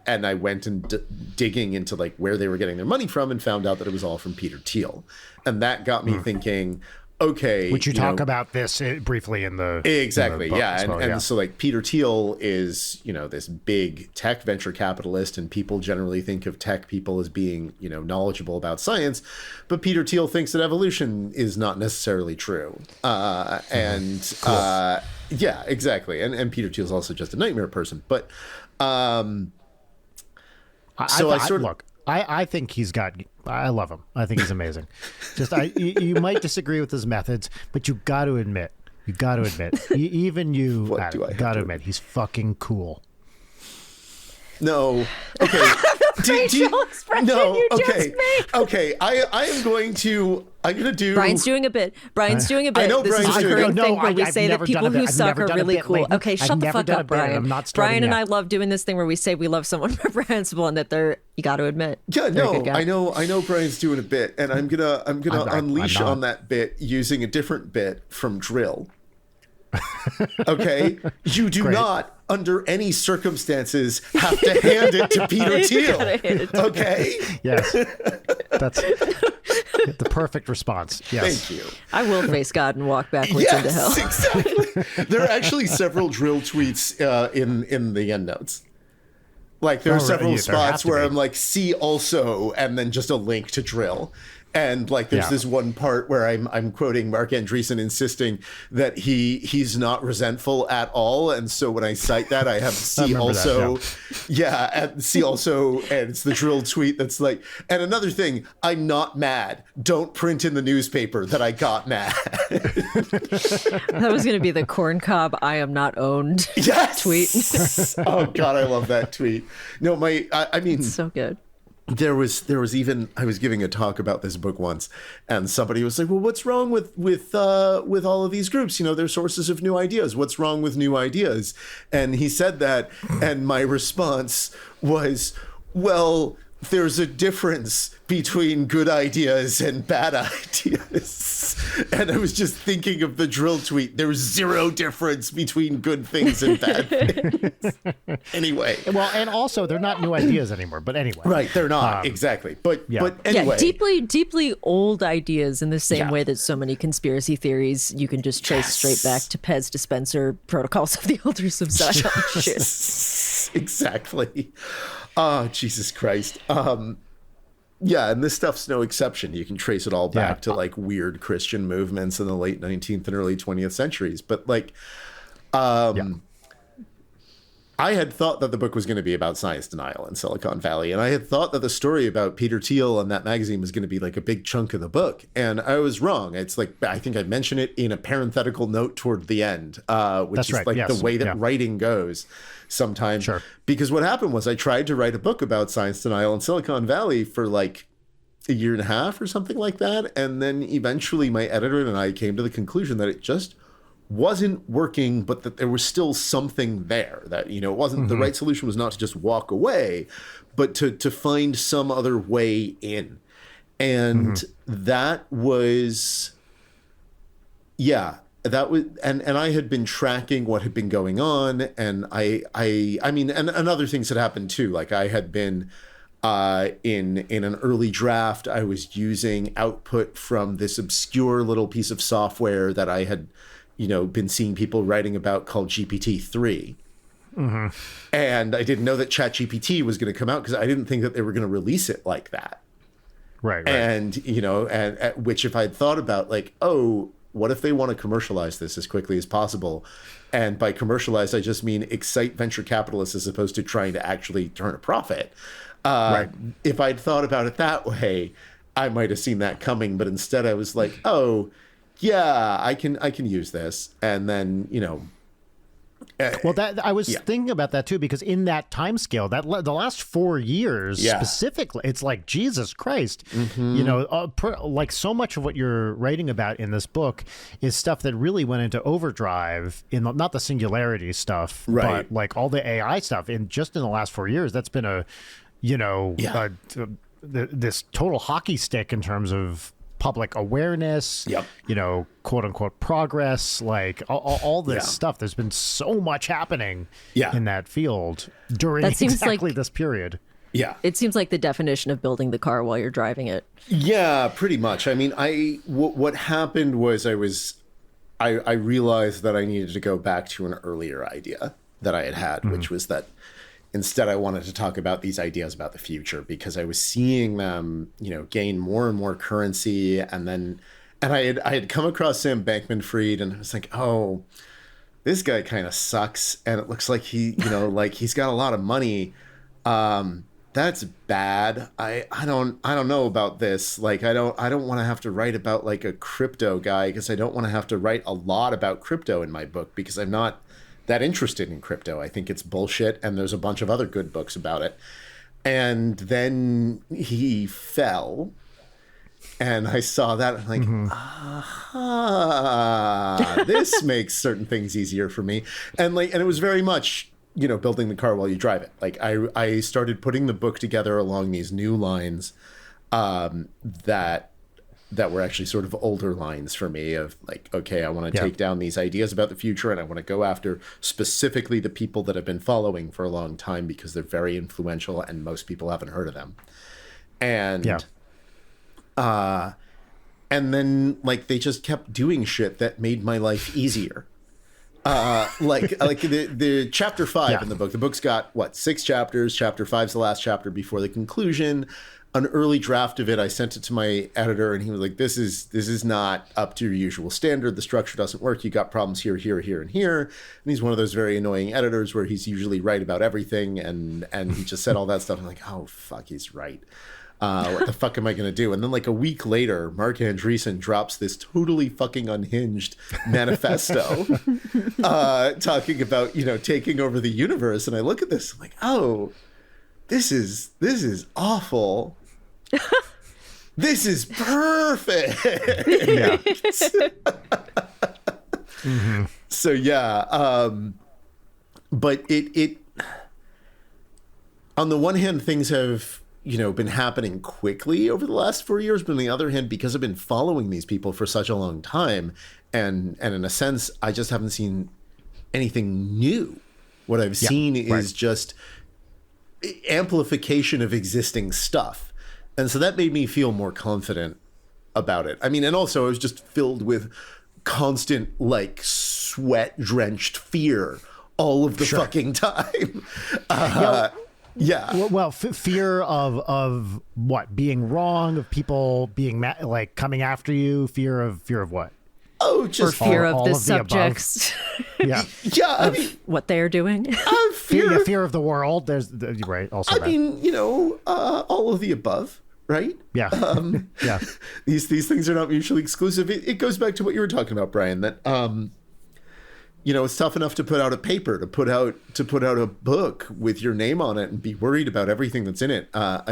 and I went and digging into like where they were getting their money from and found out that it was all from Peter Thiel. And that got me thinking, okay. Which you talk about this briefly in the exactly, in the book as well, and so like Peter Thiel is, you know, this big tech venture capitalist, and people generally think of tech people as being, you know, knowledgeable about science, but Peter Thiel thinks that evolution is not necessarily true. Yeah, exactly. And Peter Thiel's also just a nightmare person, but I think he's got. I love him. I think he's amazing. Just you might disagree with his methods, but you got to admit, even you, got to admit, he's fucking cool. No, okay. I feel facial expression you just made. Okay. I'm gonna do. Brian's doing a bit. I know this Brian's is a doing recurring it. thing No, where we I've say that never done people a bit. who I've suck never are done a really bit, cool. Leighton. Okay, I've shut the never fuck done a up, bit, and Brian. I'm not starting Brian and yet. I love doing this thing where we say we love someone reprehensible and that they're, you got to admit. Yeah, they're a no, good guy. I know Brian's doing a bit, and I'm gonna unleash I'm not. on that bit using a different bit from Drill. Okay, you do Great. not, under any circumstances, have to hand it to Peter Thiel. gotta hand it to Okay, Yes. That's the perfect response. Yes. thank you. I will face God and walk backwards into hell. Yes, exactly. There are actually several Drill tweets in the endnotes. Like there are Oh, right, several yeah, there have spots to where be. I'm like, see also, and then just a link to Drill. And like there's Yeah. this one part where I'm quoting Mark Andreessen insisting that he's not resentful at all. And so when I cite that, I have see remember also. that, Yeah, and see also, and it's the Drill tweet that's like, and another thing, I'm not mad. Don't print in the newspaper that I got mad. That was going to be the corn cob I am not owned Yes. tweet. Oh God, I love that tweet. No, I mean, So good. there was even, I was giving a talk about this book once, and somebody was like, well, what's wrong with all of these groups? You know, they're sources of new ideas. What's wrong with new ideas? And he said that, and my response was, well, there's a difference between good ideas and bad ideas. And I was just thinking of the Drill tweet. There's zero difference between good things and bad things. Anyway. Well, and also they're not new ideas anymore. But anyway. Right, they're not, exactly. But yeah. but anyway. Yeah, deeply old ideas in the same Yeah. way that so many conspiracy theories you can just trace straight back to Pez dispenser protocols of the elders of Zion. Shit. Exactly. Oh, Jesus Christ. Yeah, and this stuff's no exception. You can trace it all back to like weird Christian movements in the late 19th and early 20th centuries. But like, I had thought that the book was going to be about science denial in Silicon Valley. And I had thought that the story about Peter Thiel and that magazine was going to be like a big chunk of the book. And I was wrong. It's like, I think I mentioned it in a parenthetical note toward the end, which That's is right, like yes, the way that yeah. writing goes sometimes. Sure. Because what happened was I tried to write a book about science denial in Silicon Valley for like a year and a half or something like that. And then eventually my editor and I came to the conclusion that it just wasn't working, but that there was still something there, that, you know, it wasn't the right solution was not to just walk away, but to find some other way in. And that was, that was, and I had been tracking what had been going on. And I mean, and other things had happened too. Like I had been, in an early draft, I was using output from this obscure little piece of software that I had, you know, been seeing people writing about called GPT-3. And I didn't know that ChatGPT was going to come out because I didn't think that they were going to release it like that. Right. And, you know, and which if I'd thought about like, oh, what if they want to commercialize this as quickly as possible? And by commercialize, I just mean excite venture capitalists as opposed to trying to actually turn a profit. If I'd thought about it that way, I might have seen that coming. But instead I was like, oh, yeah, I can use this. And then, you know. Well, that I was thinking about that too, because in that time scale, that the last 4 years specifically, it's like Jesus Christ, you know, like so much of what you're writing about in this book is stuff that really went into overdrive in not the singularity stuff, but like all the AI stuff. And just in the last 4 years, that's been a, you know, this total hockey stick in terms of public awareness, you know, quote unquote progress, like all this stuff. There's been so much happening in that field during That seems exactly like- this period. Yeah. It seems like the definition of building the car while you're driving it. Yeah, pretty much. I mean, what happened was I realized that I needed to go back to an earlier idea that I had, which was that instead I wanted to talk about these ideas about the future because I was seeing them, you know, gain more and more currency. And I had come across Sam Bankman-Fried and I was like, oh, this guy kind of sucks. And it looks like he, you know, like he's got a lot of money. That's bad. I don't know about this. Like, I don't want to have to write about like a crypto guy because I don't want to have to write a lot about crypto in my book because I'm not that interested in crypto. I think it's bullshit. And there's a bunch of other good books about it. And then he fell. And I saw that. I'm like, this makes certain things easier for me. And it was very much, building the car while you drive it. Like I started putting the book together along these new lines that were actually sort of older lines for me of like, okay, I want to take down these ideas about the future, and I want to go after specifically the people that I've been following for a long time because they're very influential and most people haven't heard of them. And and then they just kept doing shit that made my life easier. The chapter 5 in the book. The book's got 6 chapters. Chapter 5's the last chapter before the conclusion. An early draft of it, I sent it to my editor, and he was like, "This is not up to your usual standard. The structure doesn't work. You got problems here, here, here, and here." And he's one of those very annoying editors where he's usually right about everything, and he just said all that stuff. I'm like, "Oh fuck, he's right. What the fuck am I gonna do?" And then a week later, Mark Andreessen drops this totally fucking unhinged manifesto, talking about taking over the universe. And I look at this, I'm like, "Oh, this is awful." This is perfect. So but it on the one hand, things have been happening quickly over the last 4 years, but on the other hand, because I've been following these people for such a long time, and in a sense, I just haven't seen anything new. What I've seen is just amplification of existing stuff. And so that made me feel more confident about it. I mean, and also I was just filled with constant, sweat-drenched fear all of the fucking time. Fear of what? Being wrong, of people being coming after you, fear of what? Oh, just fear all of the of subjects. Yeah. I mean, what they are doing. Fear of the world. There's right. Also, all of the above, right? Yeah. These things are not mutually exclusive. It goes back to what you were talking about, Brian. That it's tough enough to put out a paper, to put out a book with your name on it, and be worried about everything that's in it. I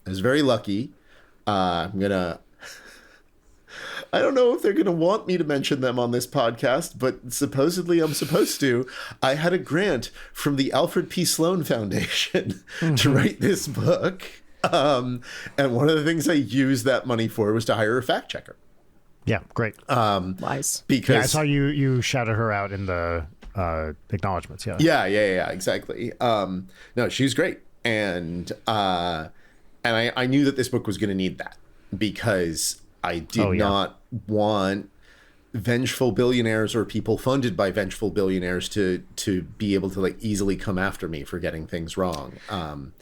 was very lucky. I don't know if they're going to want me to mention them on this podcast, but supposedly I'm supposed to. I had a grant from the Alfred P. Sloan Foundation to write this book. And one of the things I used that money for was to hire a fact checker. Yeah, great. Wise. Because I saw you shouted her out in the acknowledgments. Yeah, exactly. No, she's great. And I knew that this book was going to need that, because I did not want vengeful billionaires or people funded by vengeful billionaires to be able to easily come after me for getting things wrong.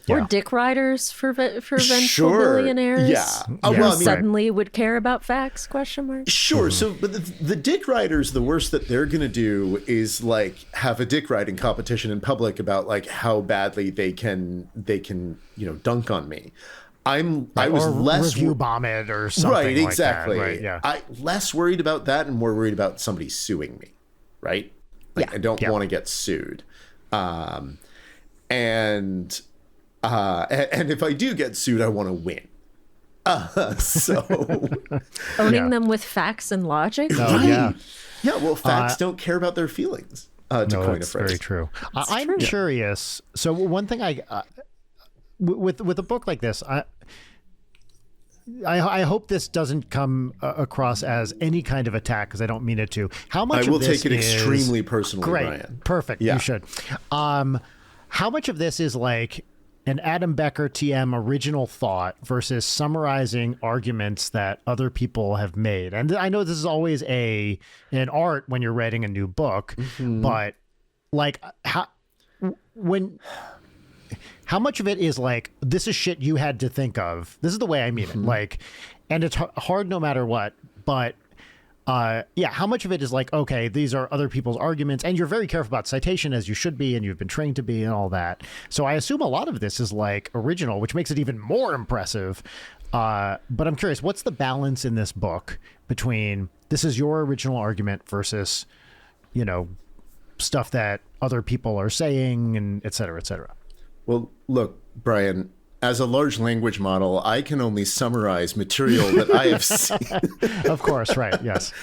Or dick riders for vengeful billionaires. Who suddenly would care about facts? ? Sure. So, but the dick riders, the worst that they're going to do is have a dick riding competition in public about how badly they can dunk on me. I was less review bomb it or something. Right, exactly. Like that. Right, yeah. I less worried about that and more worried about somebody suing me. Right? I don't want to get sued. And if I do get sued, I want to win. So owning them with facts and logic. Oh, yeah. Well, facts don't care about their feelings. To coin a phrase. Very true. I'm curious. So one thing with a book like this, I hope this doesn't come across as any kind of attack, because I don't mean it to. How much I will of this take it extremely personally, great, Brian. Perfect. Yeah. You should. How much of this is an Adam Becker TM original thought versus summarizing arguments that other people have made? And I know this is always an art when you're writing a new book, but how much of it is this is shit you had to think of? This is the way I mean it. And it's hard no matter what, but how much of it is okay, these are other people's arguments, and you're very careful about citation, as you should be, and you've been trained to be, and all that. So I assume a lot of this is original, which makes it even more impressive. But I'm curious, what's the balance in this book between this is your original argument versus, stuff that other people are saying, and et cetera, et cetera. Well, look, Brian, as a large language model, I can only summarize material that I have seen. Of course, right? Yes.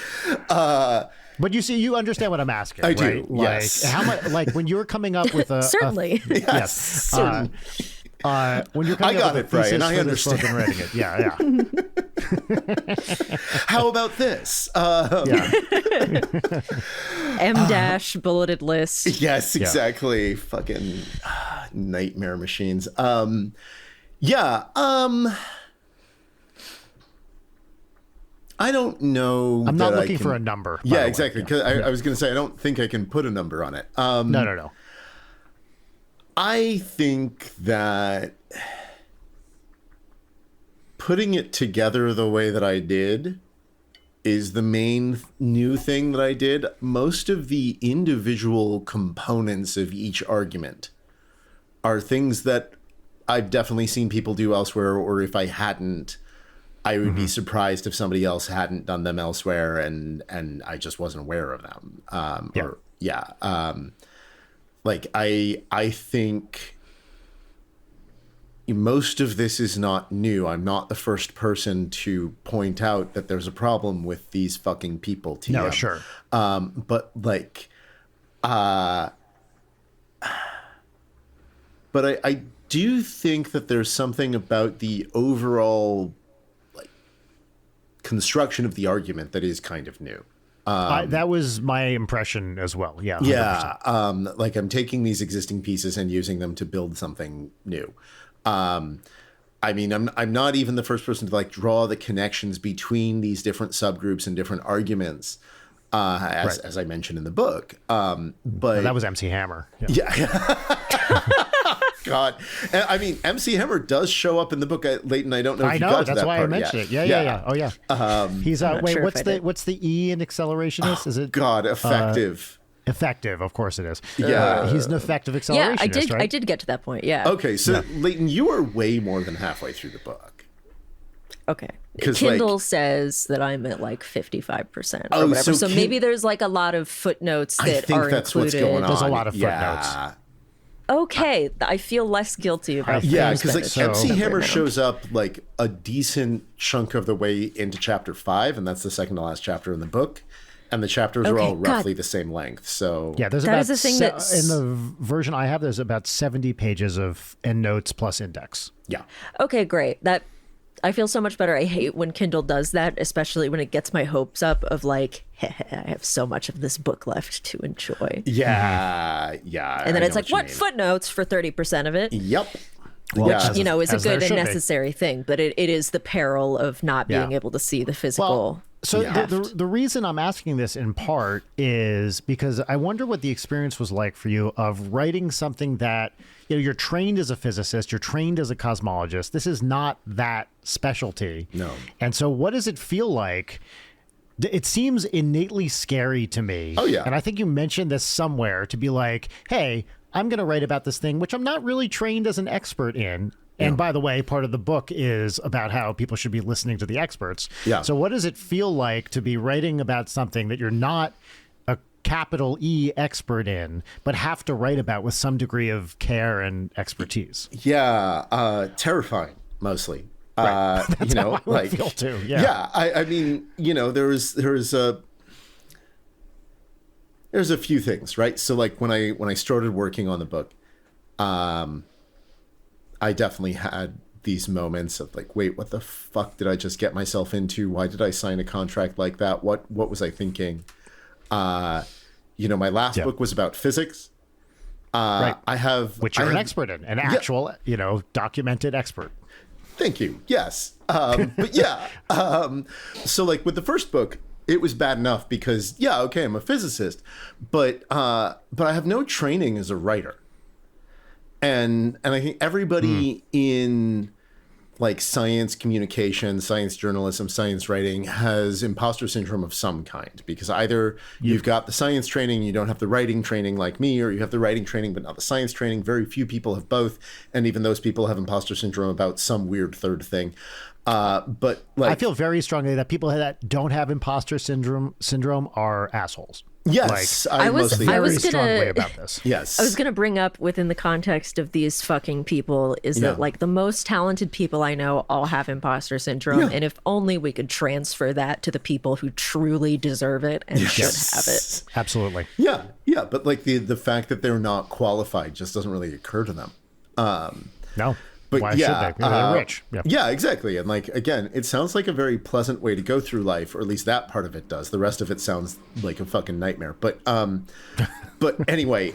But you understand what I'm asking. I do. Right? Like, yes. how much? Like when you're coming up with a Certainly. Yes. certainly. When you're coming I got up with it, a thesis Brian. I for this book understand. and writing it, yeah. How about this? Yeah. M dash bulleted list. Yes, exactly. Fucking nightmare machines. Yeah. I don't know. I'm not that I looking can- for a number. by Yeah, the way. exactly. Because I was going to say I don't think I can put a number on it. No. I think that putting it together the way that I did is the main new thing that I did. Most of the individual components of each argument are things that I've definitely seen people do elsewhere, or if I hadn't, I would be surprised if somebody else hadn't done them elsewhere, and I just wasn't aware of them. Like I think most of this is not new. I'm not the first person to point out that there's a problem with these fucking people. TM. No, sure. But like, but I do think that there's something about the overall like construction of the argument that is kind of new. That was my impression as well. Yeah. 100%. Yeah. Like I'm taking these existing pieces and using them to build something new. I mean, I'm not even the first person to like draw the connections between these different subgroups and different arguments, as I mentioned in the book. But That was MC Hammer. Yeah. yeah. God, and, I mean, MC Hammer does show up in the book, Leighton. I don't know if I you know. got to That's that why part I mentioned yet. it. Yeah. Oh, yeah. He's wait. sure if What's I the did. what's the E in accelerationist? Is it God, effective. effective? Of course it is. Yeah. He's an effective accelerationist. Yeah, I did. Right? I did get to that point. Yeah. Okay, so Leighton, you are way more than halfway through the book. Okay. 'Cause, Kindle like- says that I'm at like 55% or Oh, whatever. so So maybe there's like a lot of footnotes that I think are that's included. what's going on. There's a lot of Yeah. Okay, I feel less guilty about Yeah, things because that like it's MC numbered Hammer now. shows up like a decent chunk of the way into chapter 5, and that's the second to last chapter in the book. And the chapters are Okay, all God. roughly the same length. So Yeah, there's That about is the thing that's- in the version I have. There's about 70 pages of endnotes plus index. yeah. Okay, great. That I feel so much better. I hate when Kindle does that, especially when it gets my hopes up of like, I have so much of this book left to enjoy. Yeah. Yeah. And then I it's know like, you what mean. footnotes for 30% of it? Yep. Well, yeah. as- You know, is a as there good and should be. necessary thing, but it is the peril of not being Yeah. able to see the physical. Well, so Yeah. the reason I'm asking this in part is because I wonder what the experience was like for you of writing something that, you know, you're trained as a physicist, you're trained as a cosmologist. This is not that specialty. No. And so what does it feel like? It seems innately scary to me. Oh, yeah. And I think you mentioned this somewhere to be like, hey, I'm going to write about this thing, which I'm not really trained as an expert in. And by the way, part of the book is about how people should be listening to the experts. Yeah. So what does it feel like to be writing about something that you're not a capital E expert in, but have to write about with some degree of care and expertise? Yeah. Terrifying, mostly. You know, how I would like feel too, yeah. I mean, you know, there's a few things, right? So like when I started working on the book, I definitely had these moments of like, wait, what the fuck did I just get myself into? Why did I sign a contract like that? What was I thinking? You know, my last book was about physics. Right. I have Which you're an expert in, an actual, you know, documented expert. Thank you. Yes. But yeah. So like with the first book, it was bad enough because okay, I'm a physicist, but I have no training as a writer. And I think everybody in like science communication, science journalism, science writing has imposter syndrome of some kind, because either you've got the science training, you don't have the writing training like me, or you have the writing training but not the science training. Very few people have both, and even those people have imposter syndrome about some weird third thing. But like, I feel very strongly that people that don't have imposter syndrome are assholes. Yes, I was very gonna- strongly about this. Yes. I was going to bring up within the context of these fucking people is Yeah. that like the most talented people I know all have imposter syndrome. Yeah. And if only we could transfer that to the people who truly deserve it and should have it. Absolutely. Yeah, yeah, but like the fact that they're not qualified just doesn't really occur to them. No. But Why yeah, should they? They're rich. Yeah, exactly. And like again, it sounds like a very pleasant way to go through life, or at least that part of it does. The rest of it sounds like a fucking nightmare. But anyway,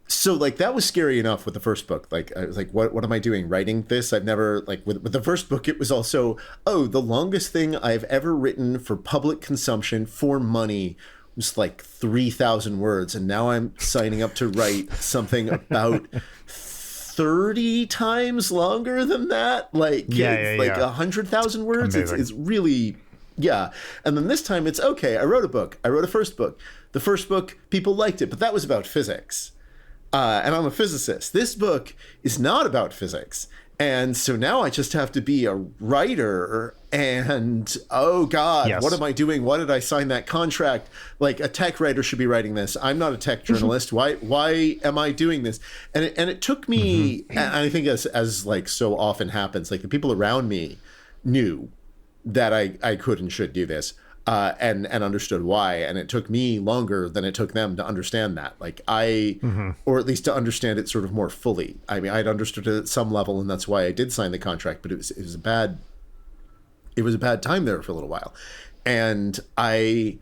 so like that was scary enough with the first book. Like I was like, what am I doing writing this? I've never like with the first book. It was also the longest thing I've ever written for public consumption for money was like 3,000 words, and now I'm signing up to write something about 30 times longer than that. Like like 100,000 words. It's really and then this time it's okay. I wrote a first book. The first book people liked it, but that was about physics. And I'm a physicist. This book is not about physics. And so now I just have to be a writer, and oh God, what am I doing? Why did I sign that contract? Like a tech writer should be writing this. I'm not a tech journalist. Why am I doing this? And it took me, and I think as like so often happens, like the people around me knew that I could and should do this. And understood why, and it took me longer than it took them to understand that. Like or at least to understand it sort of more fully. I mean, I'd understood it at some level, and that's why I did sign the contract. But it was a bad time there for a little while, and I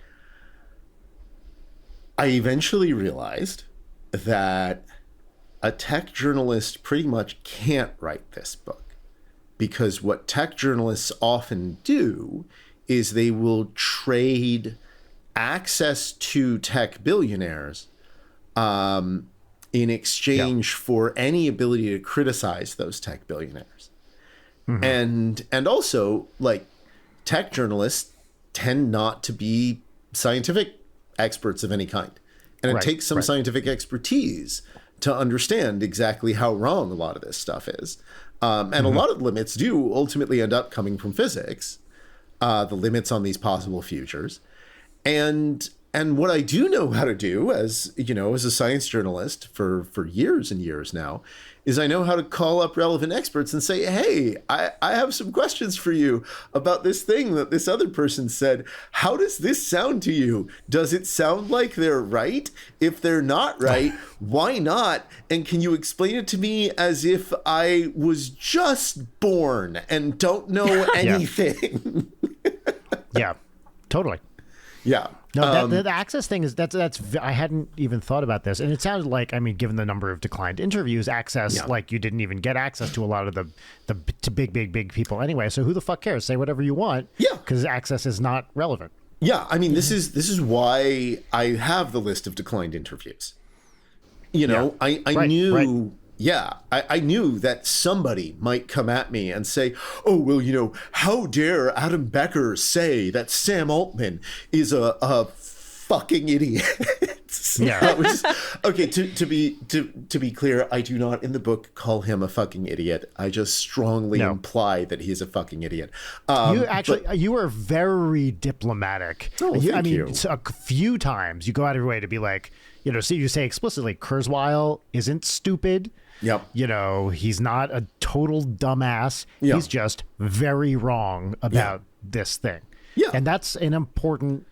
eventually realized that a tech journalist pretty much can't write this book, because what tech journalists often do is they will trade access to tech billionaires in exchange for any ability to criticize those tech billionaires. And also, like, tech journalists tend not to be scientific experts of any kind. And it takes some scientific expertise to understand exactly how wrong a lot of this stuff is. And a lot of the limits do ultimately end up coming from physics. The limits on these possible futures, and what I do know how to do, as you know, as a science journalist for years and years now, is I know how to call up relevant experts and say, hey, I have some questions for you about this thing that this other person said. How does this sound to you? Does it sound like they're right? If they're not right, why not? And can you explain it to me as if I was just born and don't know anything? Yeah, totally. Yeah. No, the access thing is that's I hadn't even thought about this, and it sounded like, I mean, given the number of declined interviews, access like you didn't even get access to a lot of the big people anyway. So who the fuck cares? Say whatever you want. Yeah, because access is not relevant. Yeah, I mean, this is why I have the list of declined interviews. You know, I knew. Right. Yeah, I knew that somebody might come at me and say, oh, well, you know, how dare Adam Becker say that Sam Altman is a fucking idiot? Yeah. Okay, to be clear, I do not in the book call him a fucking idiot. I just strongly imply that he's a fucking idiot. You were very diplomatic. Oh, thank you. A few times you go out of your way to be like, you know, so you say explicitly, Kurzweil isn't stupid. Yep. You know, he's not a total dumbass. Yep. He's just very wrong about this thing. Yeah. And that's an important,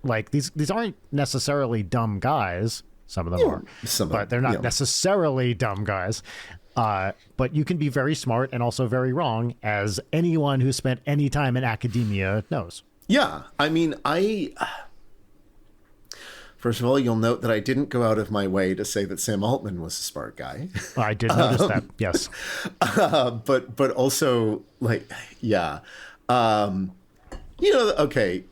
like, these aren't necessarily dumb guys. Some of them are. But they're not necessarily dumb guys. But you can be very smart and also very wrong, as anyone who spent any time in academia knows. Yeah. I mean, first of all, you'll note that I didn't go out of my way to say that Sam Altman was a smart guy. I did notice that, yes. But also, like, yeah. You know, okay.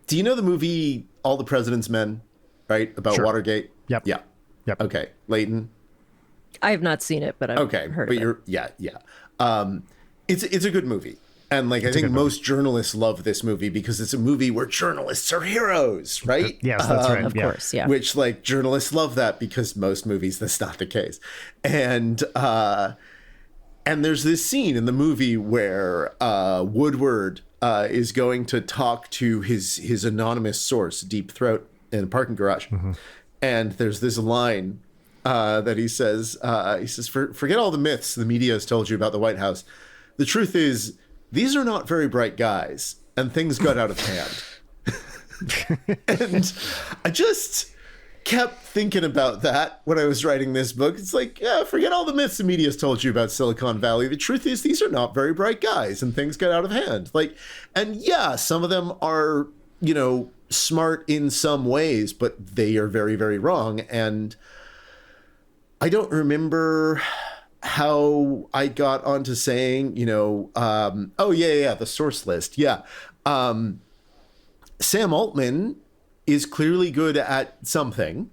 Do you know the movie All the President's Men, right? About Watergate? Yep. Yeah. Yep. Okay. Leighton? I have not seen it, but I've heard of it. Yeah. It's a good movie. And like, I think most journalists love this movie because it's a movie where journalists are heroes, right? Yes, that's right. Of course, yeah. Which, like, journalists love that because most movies that's not the case. And there's this scene in the movie where Woodward is going to talk to his anonymous source, Deep Throat, in a parking garage. And there's this line that he says, forget all the myths the media has told you about the White House. The truth is, these are not very bright guys, and things got out of hand. And I just kept thinking about that when I was writing this book. It's like, yeah, forget all the myths the media has told you about Silicon Valley. The truth is, these are not very bright guys, and things got out of hand. Like, and yeah, some of them are, you know, smart in some ways, but they are very, very wrong. And I don't remember how I got onto saying, you know, the source list. Yeah. Sam Altman is clearly good at something.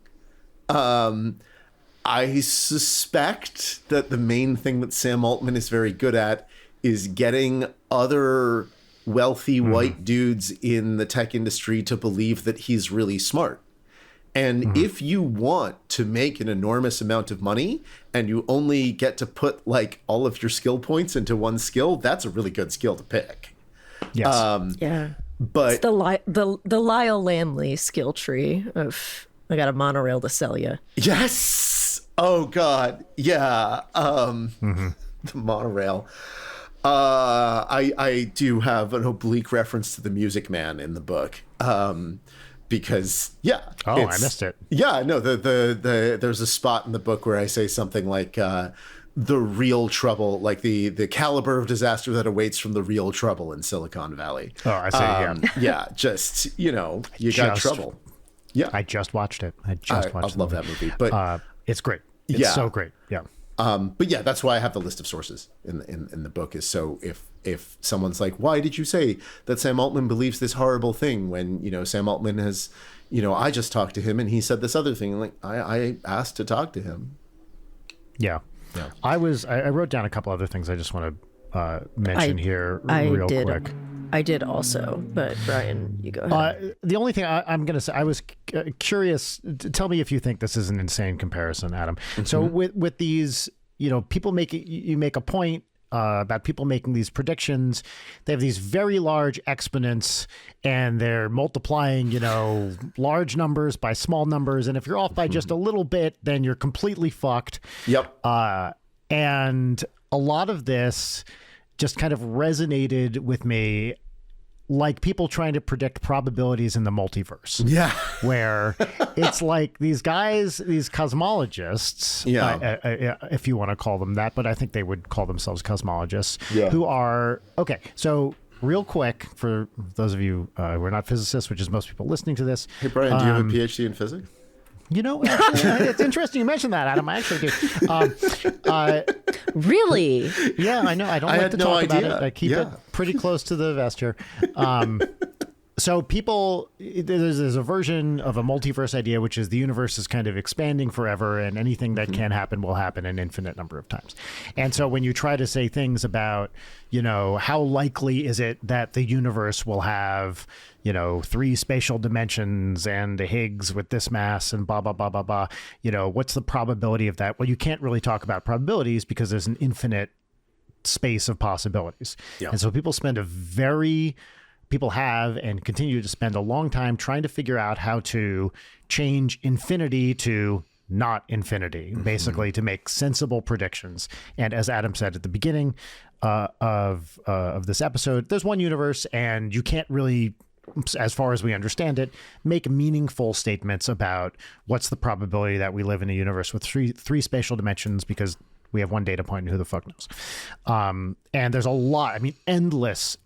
I suspect that the main thing that Sam Altman is very good at is getting other wealthy white dudes in the tech industry to believe that he's really smart. And if you want to make an enormous amount of money and you only get to put like all of your skill points into one skill, that's a really good skill to pick. Yes. Yeah. But It's the Lyle Lamley skill tree of I got a monorail to sell you. yes. Oh God. Yeah. The monorail. I do have an oblique reference to the Music Man in the book. Because I missed it. Yeah, no, the there's a spot in the book where I say something like the real trouble, like the caliber of disaster that awaits from the real trouble in Silicon Valley. Oh, I see. Yeah, just, you know, you got trouble. Yeah, I just watched it. I love that movie, but it's great. It's so great. Yeah. But yeah, that's why I have the list of sources in the book. Is so if someone's like, why did you say that Sam Altman believes this horrible thing when, you know, Sam Altman has, you know, I just talked to him and he said this other thing. Like I asked to talk to him. Yeah. I wrote down a couple other things I just want to mention here real quick. I did also, but Brian, you go ahead. The only thing I'm going to say, I was curious. Tell me if you think this is an insane comparison, Adam. So with these, you know, you make a point about people making these predictions. They have these very large exponents, and they're multiplying, you know, large numbers by small numbers. And if you're off by just a little bit, then you're completely fucked. Yep. And a lot of this just kind of resonated with me, like people trying to predict probabilities in the multiverse. Yeah. Where it's like these guys, these cosmologists, if you want to call them that, but I think they would call themselves cosmologists, who are, okay, so real quick, for those of you who are not physicists, which is most people listening to this. Hey, Brian, do you have a PhD in physics? You know, actually, it's interesting you mentioned that, Adam. I actually do. Really? Yeah, I know. I don't like to talk about it. I keep it pretty close to the vest here. So people, there's a version of a multiverse idea, which is the universe is kind of expanding forever, and anything that can happen will happen an infinite number of times. And so when you try to say things about, you know, how likely is it that the universe will have, you know, 3 spatial dimensions and a Higgs with this mass and blah, blah, blah, blah, blah, you know, what's the probability of that? Well, you can't really talk about probabilities because there's an infinite space of possibilities. Yeah. And so people have and continue to spend a long time trying to figure out how to change infinity to not infinity, basically to make sensible predictions. And as Adam said at the beginning of this episode, there's one universe, and you can't really, as far as we understand it, make meaningful statements about what's the probability that we live in a universe with three spatial dimensions, because we have one data point and who the fuck knows. And there's a lot, endless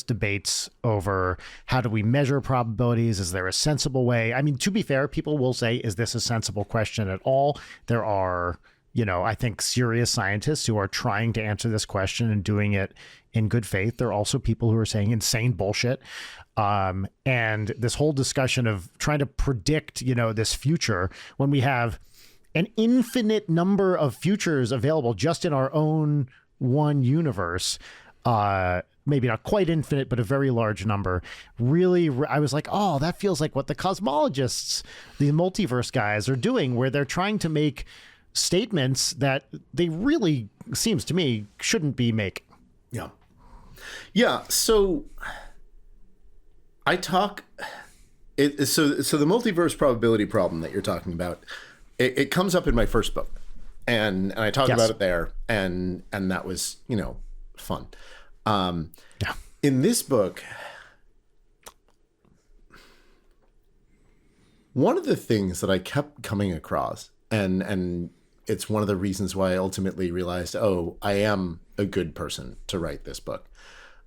debates over how do we measure probabilities? Is there a sensible way? I mean, to be fair, people will say, is this a sensible question at all? There are, you know, I think serious scientists who are trying to answer this question and doing it in good faith. There are also people who are saying insane bullshit. And this whole discussion of trying to predict, you know, this future when we have an infinite number of futures available just in our own one universe, maybe not quite infinite, but a very large number. Really, I was like, oh, that feels like what the cosmologists, the multiverse guys, are doing, where they're trying to make statements that they really, seems to me, shouldn't be making. Yeah. Yeah. So I talk so the multiverse probability problem that you're talking about, it comes up in my first book, and I talk about it there, and that was, you know, fun. In this book, one of the things that I kept coming across, and it's one of the reasons why I ultimately realized, oh, I am a good person to write this book.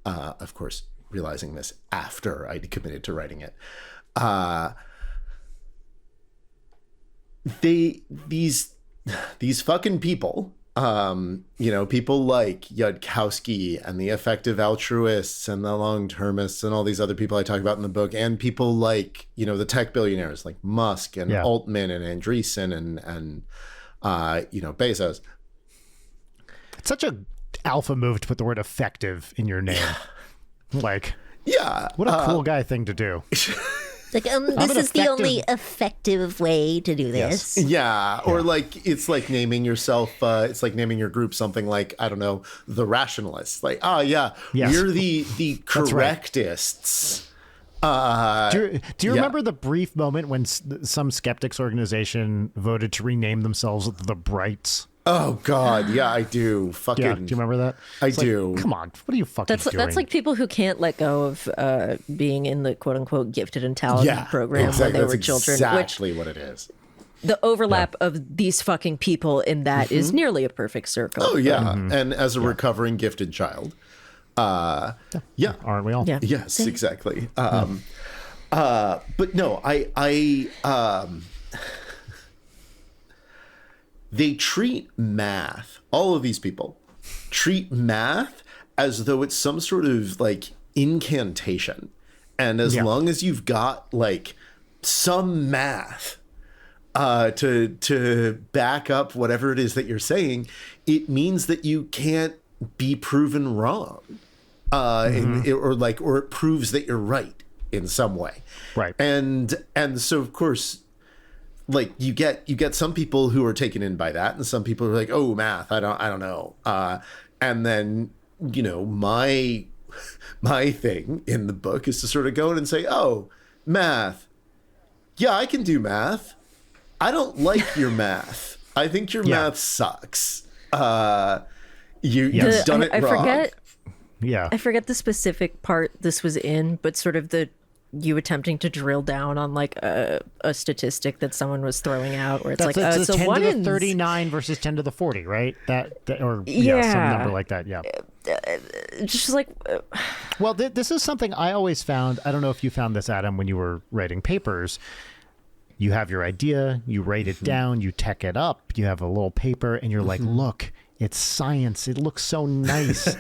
Of course, realizing this after I'd committed to writing it. These fucking people, you know, people like Yudkowsky and the effective altruists and the long-termists and all these other people I talk about in the book, and people like, you know, the tech billionaires like Musk and Altman and Andreessen and you know, Bezos. It's such a alpha move to put the word effective in your name. Like, what a cool guy thing to do. Like, this is the only effective way to do this. Yeah. Or like, it's like naming yourself, it's like naming your group something like, I don't know, the rationalists. Like, we're the correctists. Do you remember the brief moment when some skeptics organization voted to rename themselves the Brights? Oh God, yeah, I do. Fucking, do you remember that? I do. Come on, what are you fucking doing? That's like people who can't let go of being in the quote unquote gifted and talented program when they were children. Exactly what it is. The overlap of these fucking people in that is nearly a perfect circle. Oh yeah, and as a recovering gifted child, aren't we all? Yeah. Yes, exactly. But no, I they treat math, all of these people treat math as though it's some sort of like incantation. And as long as you've got like some math to back up whatever it is that you're saying, it means that you can't be proven wrong. Or it proves that you're right in some way. Right. And so of course, like you get some people who are taken in by that, and some people are like, oh, math, I don't know. And then, you know, my thing in the book is to sort of go in and say, oh, math. Yeah, I can do math. I don't like your math. I think your math sucks. You've done it wrong. I forget the specific part this was in, but sort of you attempting to drill down on like a statistic that someone was throwing out, where it's so 10 to the 39 versus 10 to the 40, right? That or some number like that. Yeah. Just like. Well, this is something I always found. I don't know if you found this, Adam, when you were writing papers. You have your idea, you write it down, you tech it up, you have a little paper, and you're like, look. It's science. It looks so nice.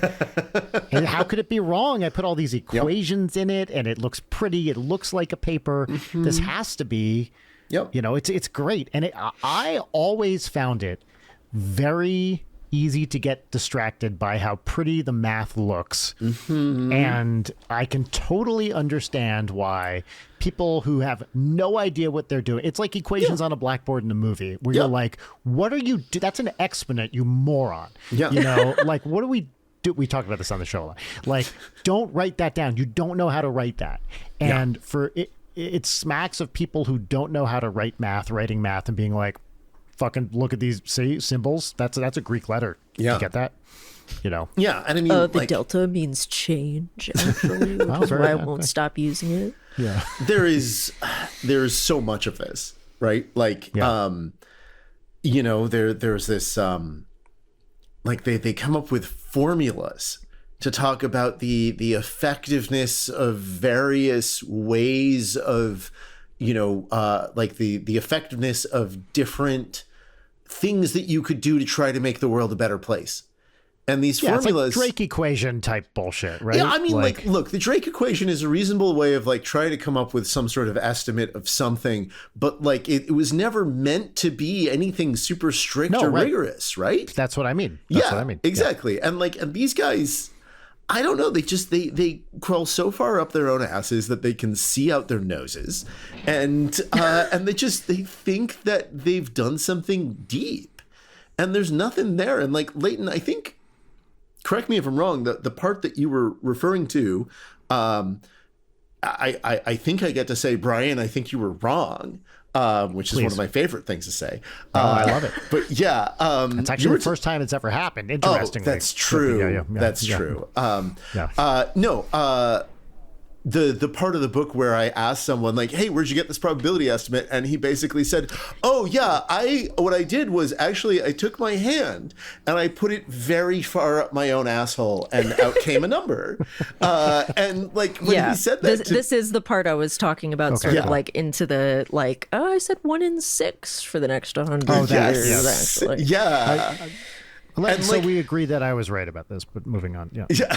And how could it be wrong? I put all these equations in it, and it looks pretty. It looks like a paper. This has to be, you know, it's great. And I always found it very easy to get distracted by how pretty the math looks. And I can totally understand why people who have no idea what they're doing, it's like equations on a blackboard in a movie where you're like, what are you do? That's an exponent, you moron. You know, like, what do we do? We talked about this on the show a lot. Like, don't write that down. You don't know how to write that. And for it smacks of people who don't know how to writing math and being like, fucking look at these symbols. That's a Greek letter. You get that? You know. Yeah, and I mean, the delta means change. Actually, which is why I won't stop using it. Yeah, there is so much of this, right? Like, you know, there's this like they come up with formulas to talk about the effectiveness of various ways of, you know, like the effectiveness of different things that you could do to try to make the world a better place. And these formulas, it's like Drake equation type bullshit, right? Yeah, I mean, like, look, the Drake equation is a reasonable way of like trying to come up with some sort of estimate of something, but like it was never meant to be anything super strict or rigorous, right? That's what I mean. That's what I mean. Exactly. Yeah. And these guys, I don't know, they crawl so far up their own asses that they can see out their noses, and they think that they've done something deep, and there's nothing there. And like Leighton, I think, correct me if I'm wrong, the part that you were referring to, I think I get to say, Brian, I think you were wrong. Which is one of my favorite things to say. I love it. But yeah, it's actually the first time it's ever happened. Interestingly, that's true. That's true. The part of the book where I asked someone like, "Hey, where'd you get this probability estimate?" and he basically said, "Oh yeah, what I did was actually I took my hand and I put it very far up my own asshole, and out came a number." And like when he said that, this is the part I was talking about, sort of like into the like, oh, I said 1 in 6 for the next 100 years. Actually. Yeah. So we agree that I was right about this, but moving on. Yeah.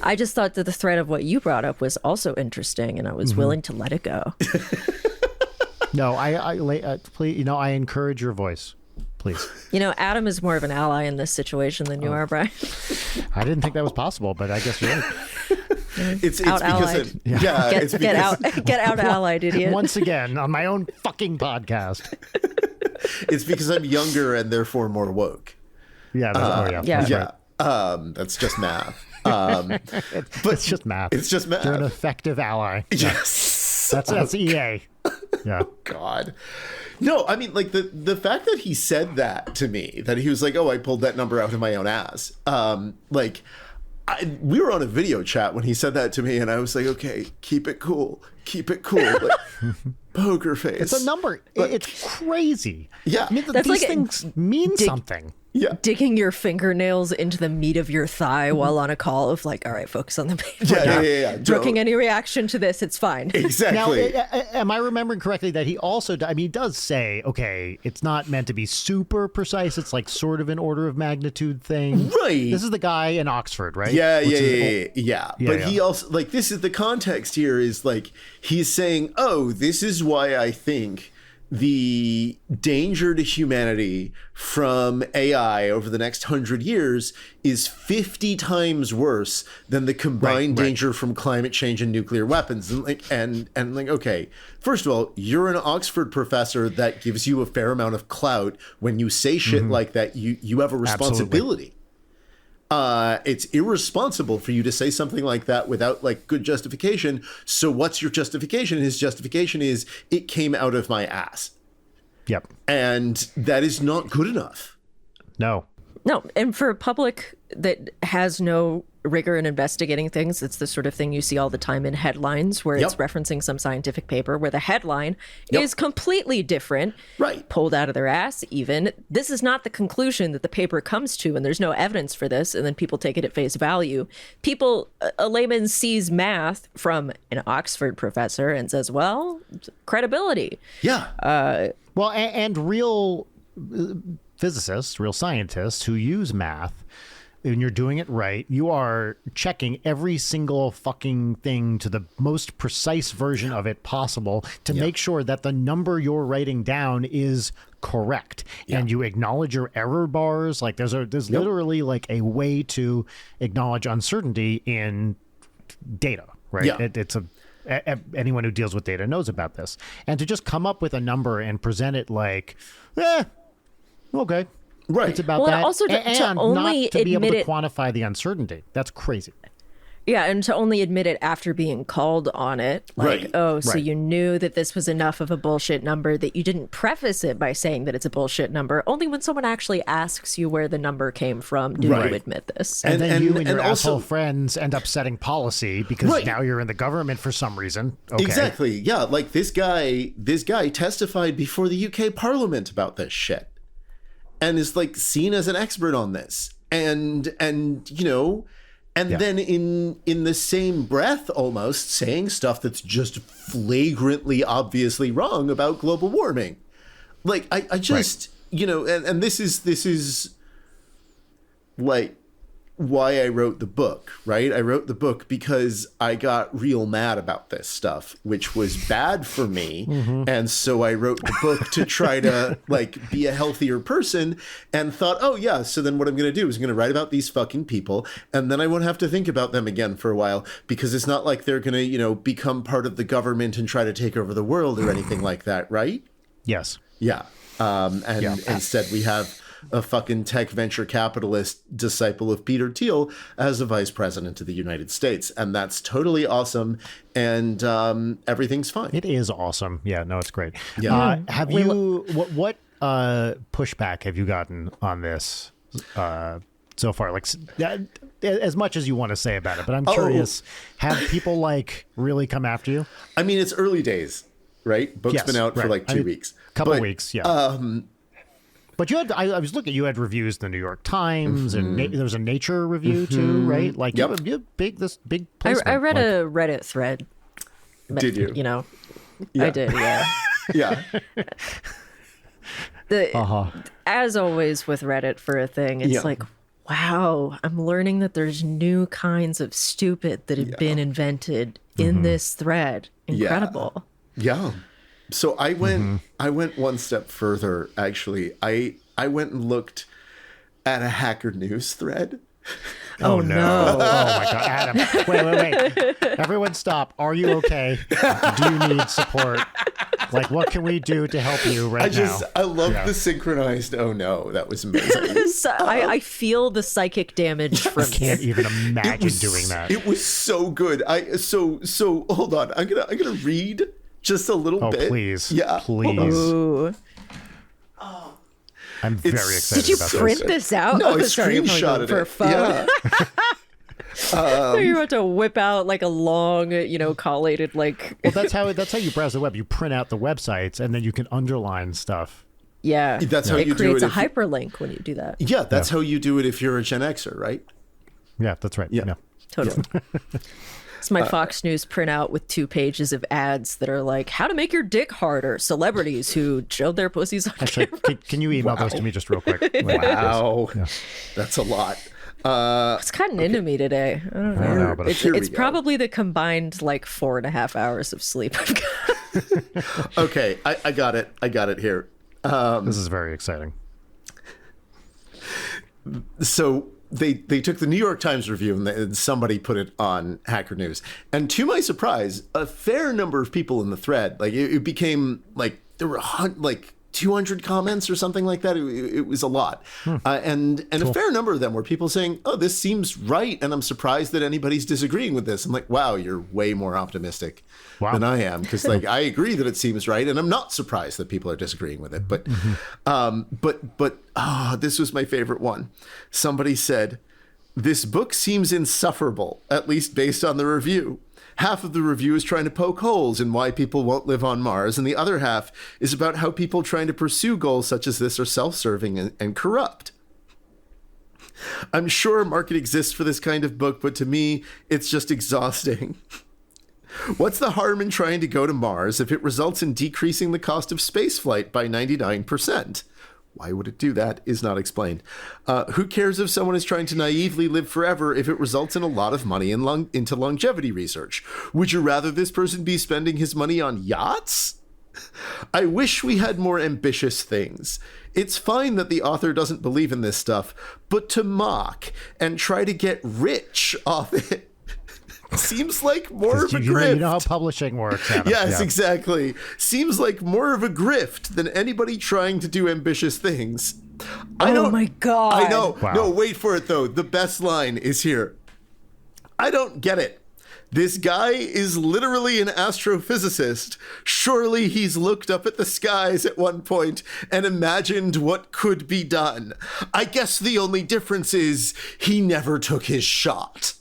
I just thought that the thread of what you brought up was also interesting, and I was willing to let it go. No, please, I encourage your voice, please. Adam is more of an ally in this situation than you are, Brian. I didn't think that was possible, but I guess you're right. It's because get out allied, idiot. Once again on my own fucking podcast. It's because I'm younger and therefore more woke. Yeah. Yeah. Right. That's just math. But it's just math. It's just math. You're an effective ally. Yes. That's EA. Yeah. God. No, I mean, like the fact that he said that to me, that he was like, "Oh, I pulled that number out of my own ass." We were on a video chat when he said that to me, and I was like, "Okay, keep it cool, like, poker face." It's a number. It's crazy. Yeah, I mean, these things mean something. Yeah, digging your fingernails into the meat of your thigh while on a call of like, all right, focus on the paper. Yeah. Brooking any reaction to this, it's fine. Exactly. Now, am I remembering correctly that he also, he does say, okay, it's not meant to be super precise. It's like sort of an order of magnitude thing. Right. This is the guy in Oxford, right? Yeah. But he also, like, this is the context here is like, he's saying, oh, this is why I think the danger to humanity from AI over the next 100 years is 50 times worse than the combined danger from climate change and nuclear weapons. And okay, first of all, you're an Oxford professor. That gives you a fair amount of clout. When you say shit like that, you have a responsibility. Absolutely. It's irresponsible for you to say something like that without like good justification. So what's your justification? His justification is it came out of my ass. Yep. And that is not good enough. No. And for a public that has no rigor in investigating things, it's the sort of thing you see all the time in headlines where it's referencing some scientific paper where the headline is completely different, pulled out of their ass even. This is not the conclusion that the paper comes to, and there's no evidence for this, and then people take it at face value. A layman sees math from an Oxford professor and says, well, credibility. Yeah. And real physicists, real scientists who use math, when you're doing it right, you are checking every single fucking thing to the most precise version of it possible to make sure that the number you're writing down is correct. And you acknowledge your error bars. Like there's literally like a way to acknowledge uncertainty in data, right? Yeah. Anyone who deals with data knows about this. And to just come up with a number and present it like, okay. Right. It's about that. Also and only not to be able admit to it, quantify the uncertainty. That's crazy. Yeah, and to only admit it after being called on it. Like, so you knew that this was enough of a bullshit number that you didn't preface it by saying that it's a bullshit number. Only when someone actually asks you where the number came from do you admit this. And then you and your asshole friends end up setting policy because now you're in the government for some reason. Okay. Exactly. Yeah, like this guy testified before the UK Parliament about this shit. And is like seen as an expert on this, and then in the same breath, almost saying stuff that's just flagrantly, obviously wrong about global warming. Like I just and this is like why I wrote the book, right? I wrote the book because I got real mad about this stuff, which was bad for me. And so I wrote the book to try to like be a healthier person, and thought, oh yeah, so then what I'm going to do is I'm going to write about these fucking people, and then I won't have to think about them again for a while, because it's not like they're going to, become part of the government and try to take over the world or anything like that, right? Yes. Yeah. Instead we have a fucking tech venture capitalist disciple of Peter Thiel as a vice president of the United States. And that's totally awesome. And everything's fine. It is awesome. Yeah, no, it's great. Yeah. Have you, what pushback have you gotten on this so far? Like, as much as you want to say about it, but I'm curious, have people like really come after you? I mean, it's early days, right? Book's been out for like 2 weeks. Couple weeks, yeah. But you had, I was looking, you had reviews in the New York Times, and there was a Nature review too, right? Like, you have big placement. I read a Reddit thread. Did you? You know, Yeah. I did, yeah. Yeah. As always with Reddit for a thing, it's like, wow, I'm learning that there's new kinds of stupid that have been invented in this thread. Incredible. Yeah. So I went one step further, actually. I went and looked at a Hacker News thread. Oh no. Oh my God, Adam. Wait. Everyone stop. Are you okay? Do you need support? Like, what can we do to help you now? I love the synchronized, oh no, that was amazing. I feel the psychic damage from I can't even imagine doing that. It was so good. So hold on. I'm gonna read just a little bit. Please. Yeah. Please. Ooh. I'm very excited Did you about print this out? No, I Sorry, I'm probably screenshotted going for a it. phone. Yeah. You're about to whip out like a long, collated like. Well, that's how you browse the web. You print out the websites and then you can underline stuff. Yeah, That's how it you do creates it a if you- hyperlink when you do that. Yeah, that's how you do it if you're a Gen Xer, right? Yeah, that's right. Yeah. Totally. It's my Fox News printout with 2 pages of ads that are like, how to make your dick harder. Celebrities who showed their pussies on Actually, camera. can you email those to me just real quick? Wow. That's a lot. It's gotten into me today. I don't know. I don't know, but It's probably the combined like 4.5 hours of sleep I've got. Okay, I got it. I got it here. This is very exciting. So they took the New York Times review and somebody put it on Hacker News. And to my surprise, a fair number of people in the thread, like it became like there were like 200 comments or something like that. It was a lot. And a fair number of them were people saying, oh, this seems right. And I'm surprised that anybody's disagreeing with this. I'm like, wow, you're way more optimistic than I am. Because like, I agree that it seems right. And I'm not surprised that people are disagreeing with it. But, this was my favorite one. Somebody said, this book seems insufferable, at least based on the review. Half of the review is trying to poke holes in why people won't live on Mars, and the other half is about how people trying to pursue goals such as this are self-serving and corrupt. I'm sure a market exists for this kind of book, but to me, it's just exhausting. What's the harm in trying to go to Mars if it results in decreasing the cost of spaceflight by 99%? Why would it do that is not explained. Who cares if someone is trying to naively live forever if it results in a lot of money into longevity research? Would you rather this person be spending his money on yachts? I wish we had more ambitious things. It's fine that the author doesn't believe in this stuff, but to mock and try to get rich off it seems like more of a grift. You know how publishing works, Adam. Yes, exactly. Seems like more of a grift than anybody trying to do ambitious things. Oh my God. I know. Wow. No, wait for it though. The best line is here. I don't get it. This guy is literally an astrophysicist. Surely he's looked up at the skies at one point and imagined what could be done. I guess the only difference is he never took his shot.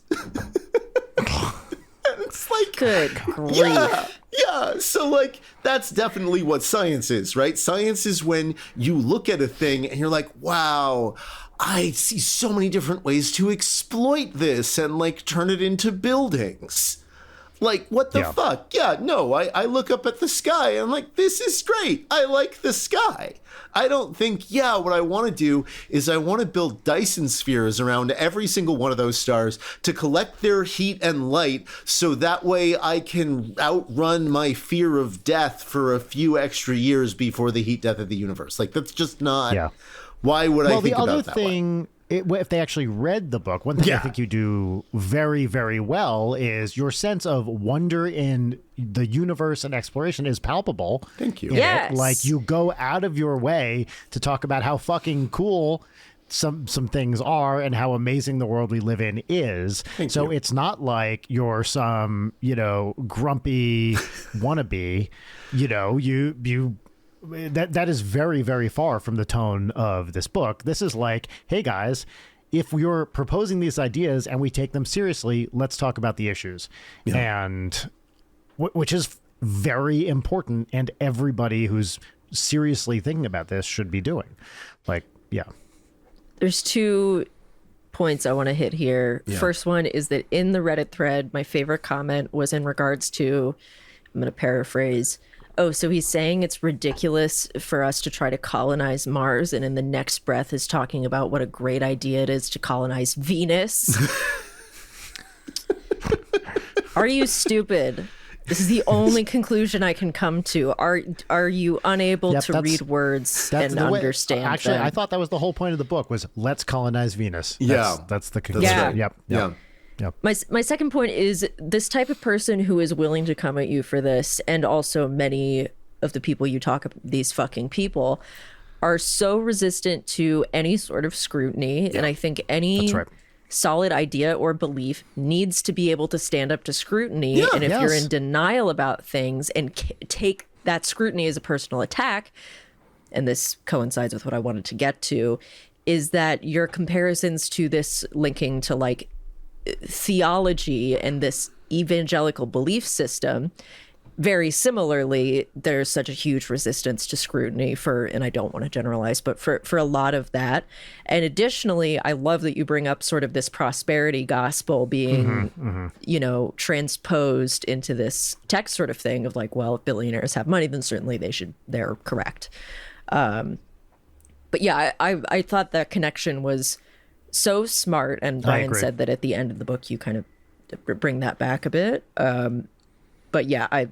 It's like, Good grief. yeah. So like, that's definitely what science is, right? Science is when you look at a thing and you're like, wow, I see so many different ways to exploit this and like turn it into buildings. Like, what the fuck? Yeah, no, I look up at the sky and I'm like, this is great. I like the sky. I don't think, what I want to do is I want to build Dyson spheres around every single one of those stars to collect their heat and light so that way I can outrun my fear of death for a few extra years before the heat death of the universe. Like, that's just not... Yeah. Why would I think about that way? Well, the other thing if they actually read the book, one thing I Yeah. think you do very, very well is your sense of wonder in the universe and exploration is palpable. Thank you. in it. Yes. Like you go out of your way to talk about how fucking cool some things are and how amazing the world we live in is. So it's not like you're some, grumpy wannabe, that is very, very far from the tone of this book. This is like, hey guys, if you're proposing these ideas and we take them seriously, let's talk about the issues. And which is very important, and everybody who's seriously thinking about this should be doing. Like, yeah. There's 2 points I want to hit here. Yeah. First one is that in the Reddit thread, my favorite comment was in regards to, I'm going to paraphrase, so he's saying it's ridiculous for us to try to colonize Mars, and in the next breath is talking about what a great idea it is to colonize Venus. Are you stupid? This is the only conclusion I can come to. Are you unable to read words and understand Actually, them? I thought that was the whole point of the book was let's colonize Venus. Yeah. That's the conclusion. right. Yep. Yeah. Yep. My second point is this type of person who is willing to come at you for this, and also many of the people you talk about, these fucking people, are so resistant to any sort of scrutiny. And I think any That's right. solid idea or belief needs to be able to stand up to scrutiny. Yeah, and if you're yes. in denial about things and take that scrutiny as a personal attack, and this coincides with what I wanted to get to, is that your comparisons to this linking to like theology and this evangelical belief system, very similarly, there's such a huge resistance to scrutiny for, and I don't want to generalize, but for a lot of that. And additionally, I love that you bring up sort of this prosperity gospel being, transposed into this text sort of thing of like, well, if billionaires have money, then certainly they're correct. But yeah, I thought that connection was so smart, and Brian agree. said that at the end of the book you kind of bring that back a bit. But yeah,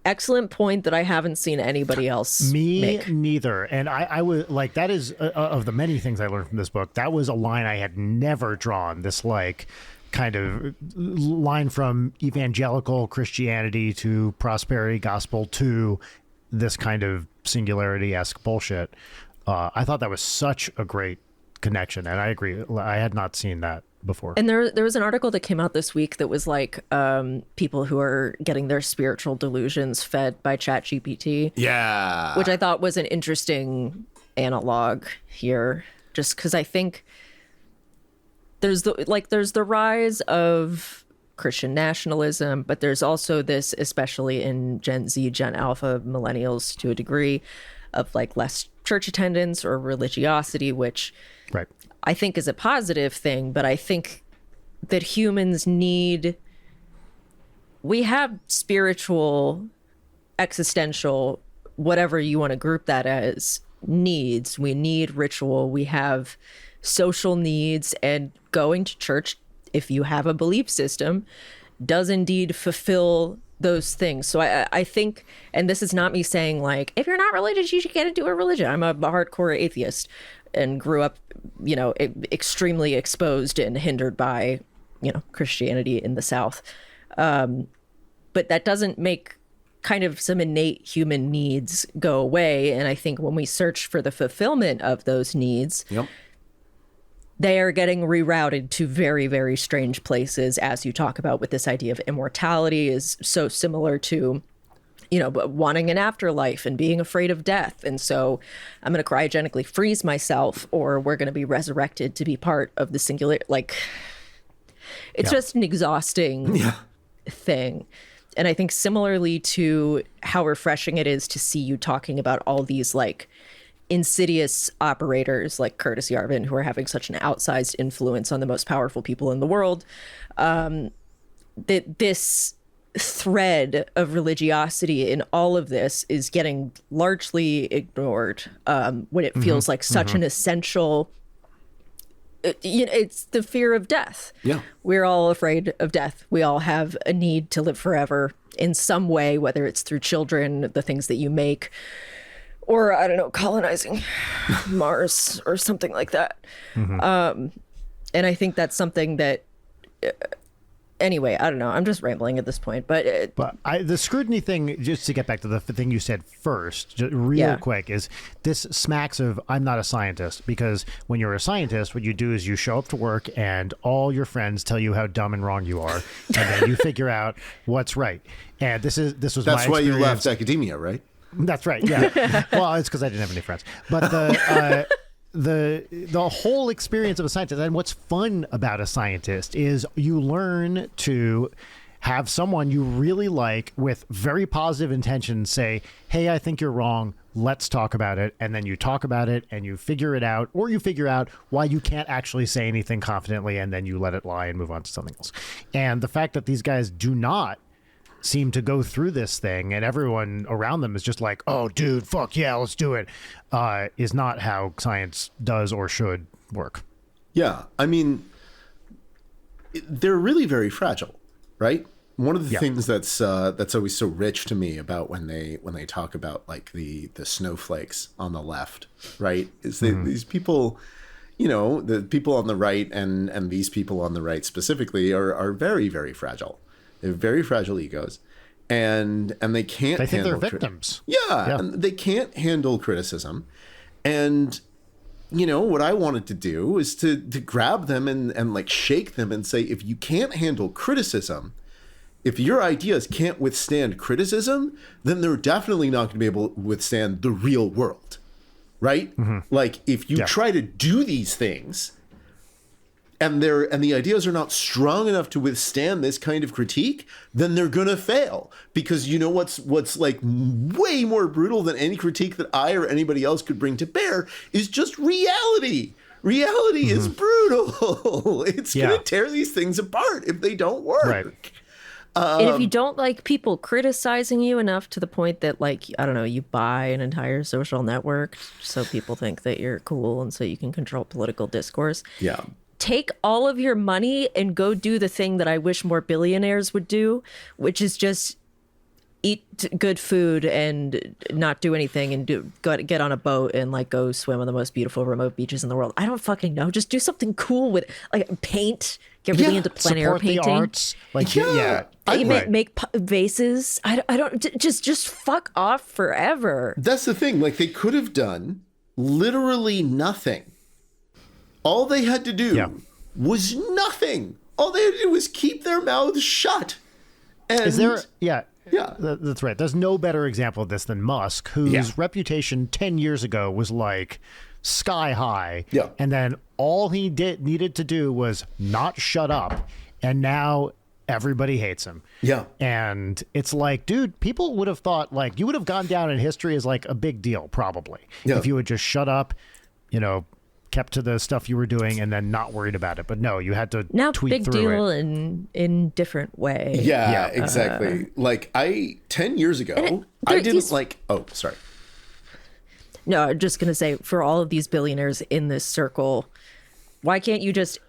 excellent point that I haven't seen anybody else make. Neither. And I was like, that is of the many things I learned from this book, that was a line I had never drawn. This like kind of line from evangelical Christianity to prosperity gospel to this kind of singularity-esque bullshit. I thought that was such a great connection, and I agree. I had not seen that before. And there was an article that came out this week that was like people who are getting their spiritual delusions fed by ChatGPT. Yeah. Which I thought was an interesting analog here, just because I think there's the rise of Christian nationalism, but there's also this, especially in Gen Z, Gen Alpha, millennials to a degree, of like less church attendance or religiosity, which Right. I think is a positive thing, but I think that humans we have spiritual, existential, whatever you want to group that as, needs. We need ritual. We have social needs, and going to church, if you have a belief system, does indeed fulfill those things. So I think, and this is not me saying like, if you're not religious, you should get into a religion. I'm a hardcore atheist and grew up, extremely exposed and hindered by, Christianity in the South. But that doesn't make kind of some innate human needs go away. And I think when we search for the fulfillment of those needs, Yep. they are getting rerouted to very, very strange places, as you talk about with this idea of immortality is so similar to, wanting an afterlife and being afraid of death. And so I'm going to cryogenically freeze myself, or we're going to be resurrected to be part of the singular. Like, it's just an exhausting thing. And I think similarly to how refreshing it is to see you talking about all these like insidious operators like Curtis Yarvin, who are having such an outsized influence on the most powerful people in the world, that this thread of religiosity in all of this is getting largely ignored, when it feels like such an essential, it's the fear of death. Yeah. We're all afraid of death. We all have a need to live forever in some way, whether it's through children, the things that you make, or I don't know, colonizing Mars or something like that. And I think that's something that anyway, I don't know. I'm just rambling at this point, but the scrutiny thing, just to get back to the thing you said first, just real quick, is this smacks of I'm not a scientist, because when you're a scientist, what you do is you show up to work and all your friends tell you how dumb and wrong you are, and then you figure out what's right. And this was That's my why experience. you left academia, right? That's right. Yeah. Well, it's because I didn't have any friends, but the whole experience of a scientist, and what's fun about a scientist, is you learn to have someone you really like with very positive intentions say, hey, I think you're wrong, let's talk about it. And then you talk about it and you figure it out, or you figure out why you can't actually say anything confidently, and then you let it lie and move on to something else. And the fact that these guys do not seem to go through this thing, and everyone around them is just like, oh, dude, fuck yeah, let's do it, is not how science does or should work. Yeah, I mean, they're really very fragile, right? One of the things that's always so rich to me about when they talk about like the snowflakes on the left, right, is that these people, you know, the people on the right and these people on the right specifically are very, very fragile. They have very fragile egos, and they can't. They think handle they're victims. And they can't handle criticism. And you know what I wanted to do is to grab them and like shake them and say, if you can't handle criticism, if your ideas can't withstand criticism, then they're definitely not going to be able to withstand the real world, right? Like if you try to do these things, and the ideas are not strong enough to withstand this kind of critique, then they're gonna fail. Because you know what's like way more brutal than any critique that I or anybody else could bring to bear is just reality. Reality is brutal. It's gonna tear these things apart if they don't work. Right. And if you don't like people criticizing you enough to the point that, like, I don't know, you buy an entire social network so people think that you're cool and so you can control political discourse. Yeah. Take all of your money and go do the thing that I wish more billionaires would do, which is just eat good food and not do anything and get on a boat and like go swim on the most beautiful remote beaches in the world. I don't fucking know. Just do something cool with like paint. Get really into plein air painting. The arts. Like make vases. I don't just fuck off forever. That's the thing. Like they could have done literally nothing. All they had to do was nothing. All they had to do was keep their mouths shut. And is there? Yeah, that's right. There's no better example of this than Musk, whose reputation 10 years ago was like sky high. Yeah. And then all he needed to do was not shut up, and now everybody hates him. Yeah. And it's like, dude, people would have thought like you would have gone down in history as like a big deal probably if you would just shut up, you know, kept to the stuff you were doing and then not worried about it. But no, you had to tweet big through deal it. in different way. Yeah, exactly. Like 10 years ago, I didn't sorry. No, I'm just going to say, for all of these billionaires in this circle, why can't you just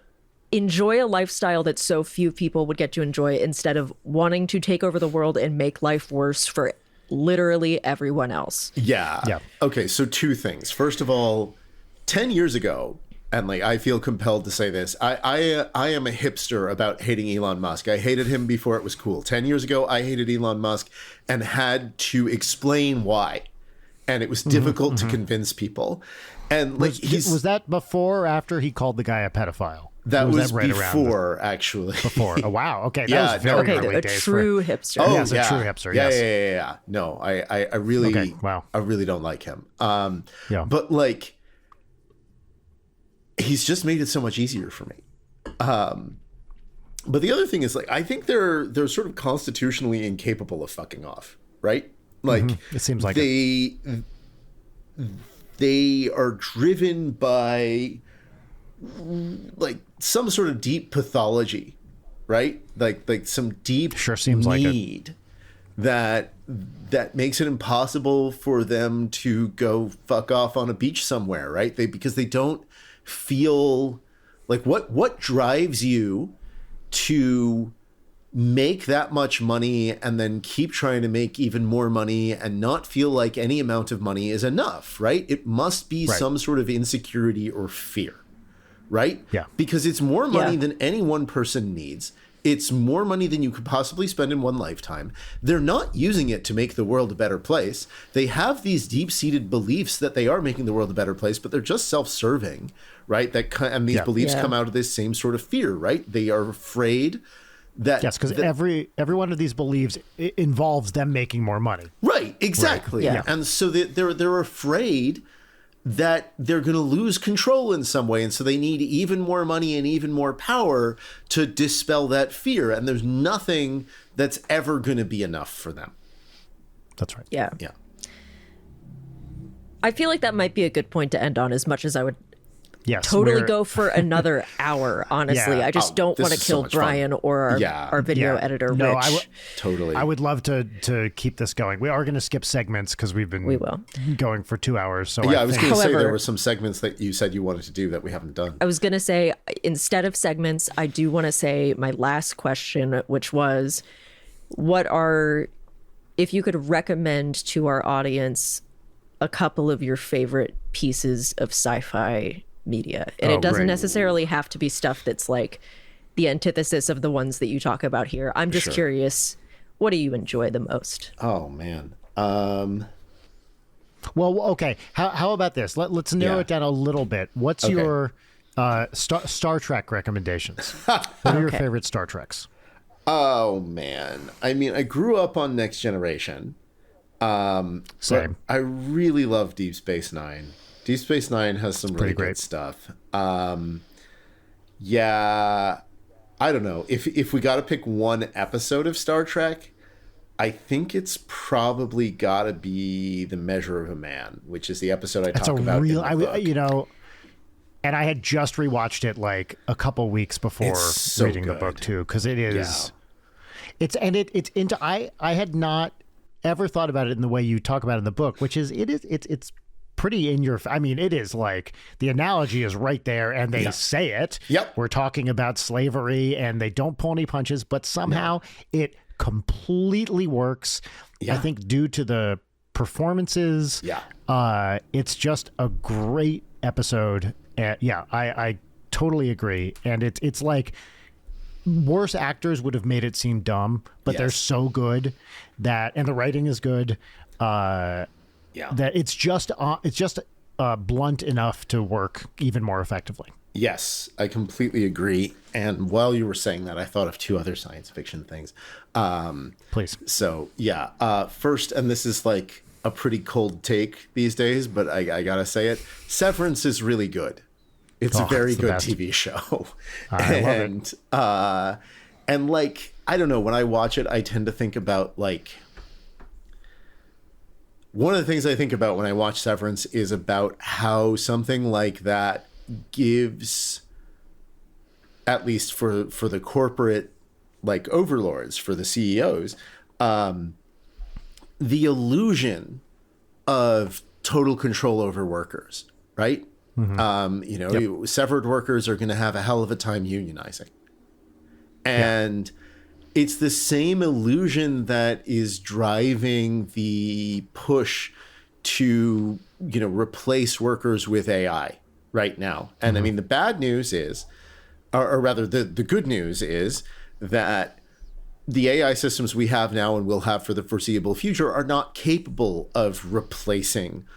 enjoy a lifestyle that so few people would get to enjoy instead of wanting to take over the world and make life worse for literally everyone else? Yeah. Okay, so two things. First of all, 10 years ago, and like I feel compelled to say this, I am a hipster about hating Elon Musk. I hated him before it was cool. 10 years ago, I hated Elon Musk and had to explain why. And it was difficult to convince people. And like was that before or after he called the guy a pedophile? That was right before, actually. Before. Oh, wow. Okay. That was very early days. True hipster. Oh, yes, a true hipster. Yeah. No, I really, I really don't like him. But like, he's just made it so much easier for me. But the other thing is, like, I think they're sort of constitutionally incapable of fucking off, right? Like, it seems like they are driven by like some sort of deep pathology, right? Like some deep need that makes it impossible for them to go fuck off on a beach somewhere, right? Because they don't feel like what drives you to make that much money and then keep trying to make even more money and not feel like any amount of money is enough, right? It must be some sort of insecurity or fear, right? Yeah. Because it's more money than any one person needs. It's more money than you could possibly spend in one lifetime. They're not using it to make the world a better place. They have these deep-seated beliefs that they are making the world a better place, but they're just self-serving, right? And these beliefs come out of this same sort of fear, right? They are afraid that... Yes, because every one of these beliefs involves them making more money. Right, exactly. Right. Yeah. And so they're afraid that they're going to lose control in some way. And so they need even more money and even more power to dispel that fear. And there's nothing that's ever going to be enough for them. That's right. Yeah. Yeah. I feel like that might be a good point to end on, as much as I would Yes, totally go for another hour, honestly. Yeah. I just don't this want to is so kill much fun. Brian or our video editor, No, Rich. Totally. I would love to keep this going. We are going to skip segments because we will going for 2 hours. So I was going to say However- there were some segments that you said you wanted to do that we haven't done. I was going to say, instead of segments, I do want to say my last question, which was, if you could recommend to our audience a couple of your favorite pieces of sci-fi media. And it doesn't necessarily have to be stuff that's like the antithesis of the ones that you talk about here. I'm just curious, what do you enjoy the most? Oh, man. Well, okay. How about this? Let's narrow it down a little bit. What's your Star Trek recommendations? What are your favorite Star Treks? Oh, man. I mean, I grew up on Next Generation. Same. But I really love Deep Space Nine. Deep Space Nine has some really great good stuff. Yeah, I don't know. If we got to pick one episode of Star Trek, I think it's probably got to be The Measure of a Man, which is the episode I talk about in the book. And I had just rewatched it like a couple weeks before It's so reading the good. book too, because it is. Yeah. It's into. I had not ever thought about it in the way you talk about it in the book, which is it's pretty in your. I mean, it is like the analogy is right there, and they say it. Yep. We're talking about slavery, and they don't pull any punches, but somehow it completely works. Yeah. I think due to the performances. Yeah. It's just a great episode. I totally agree, and it's like worse actors would have made it seem dumb, but they're so good and the writing is good. That it's just blunt enough to work even more effectively. Yes, I completely agree. And while you were saying that, I thought of two other science fiction things. Please. So first, and this is like a pretty cold take these days, but I gotta say it. Severance is really good. It's a very good best. TV show. I love it. And like, I don't know, when I watch it, I tend to think about like, one of the things I think about when I watch Severance is about how something like that gives, at least for the corporate like overlords, for the CEOs, the illusion of total control over workers, right? Mm-hmm. Severed workers are going to have a hell of a time unionizing. And it's the same illusion that is driving the push to, replace workers with AI right now. And I mean, the bad news is, or rather the good news is that the AI systems we have now and will have for the foreseeable future are not capable of replacing,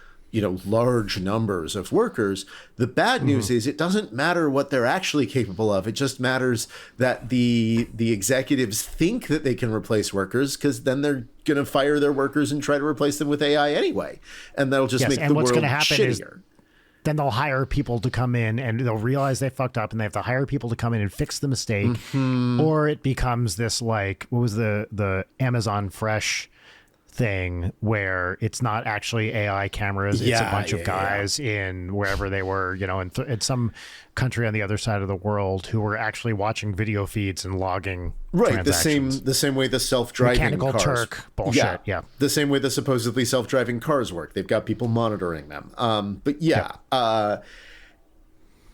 large numbers of workers. The bad news is it doesn't matter what they're actually capable of. It just matters that the executives think that they can replace workers, because then they're going to fire their workers and try to replace them with AI anyway. And that'll just make the world shittier. Then they'll hire people to come in and they'll realize they fucked up and they have to hire people to come in and fix the mistake. Mm-hmm. Or it becomes this like, what was the Amazon Fresh thing where it's not actually AI cameras. It's a bunch of guys in wherever they were, in some country on the other side of the world who were actually watching video feeds and logging transactions. The same way the self-driving Mechanical cars. Turk bullshit. Yeah. The same way the supposedly self-driving cars work. They've got people monitoring them. I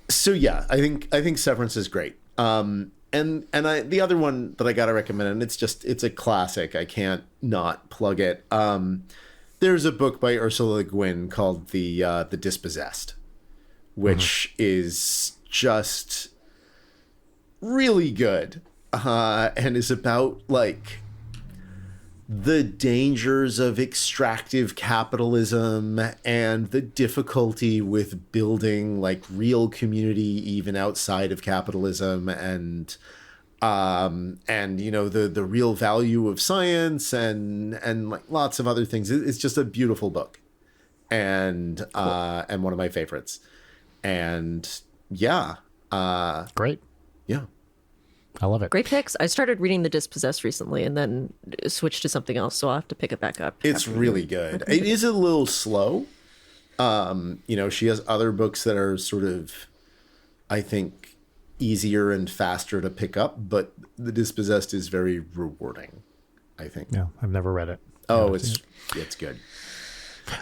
think Severance is great. the other one that I gotta recommend, and it's a classic. I can't not plug it. There's a book by Ursula Le Guin called The Dispossessed, which is just really good, and is about like the dangers of extractive capitalism and the difficulty with building like real community even outside of capitalism, and you know, the real value of science and like lots of other things. It's just a beautiful book, and and one of my favorites. And yeah, Great. yeah. I love it. Great picks. I started reading The Dispossessed recently and then switched to something else, so I'll have to pick it back up. It's really good. It is a little slow. You know, she has other books that are sort of, I think, easier and faster to pick up, but The Dispossessed is very rewarding, I think. No, I've never read it. Oh, it's good.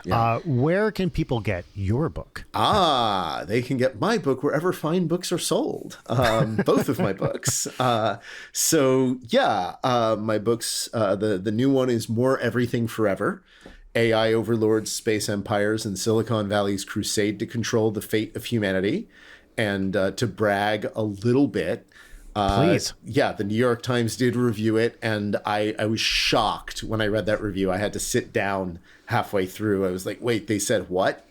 Yeah. Where can people get your book? They can get my book wherever fine books are sold. Both of my books. So yeah, my books, the new one is More Everything Forever: AI Overlords, Space Empires, and Silicon Valley's Crusade to Control the Fate of Humanity. And to brag a little bit, Please. Yeah, the New York Times did review it, and I was shocked when I read that review. I had to sit down halfway through. I was like, wait, they said what?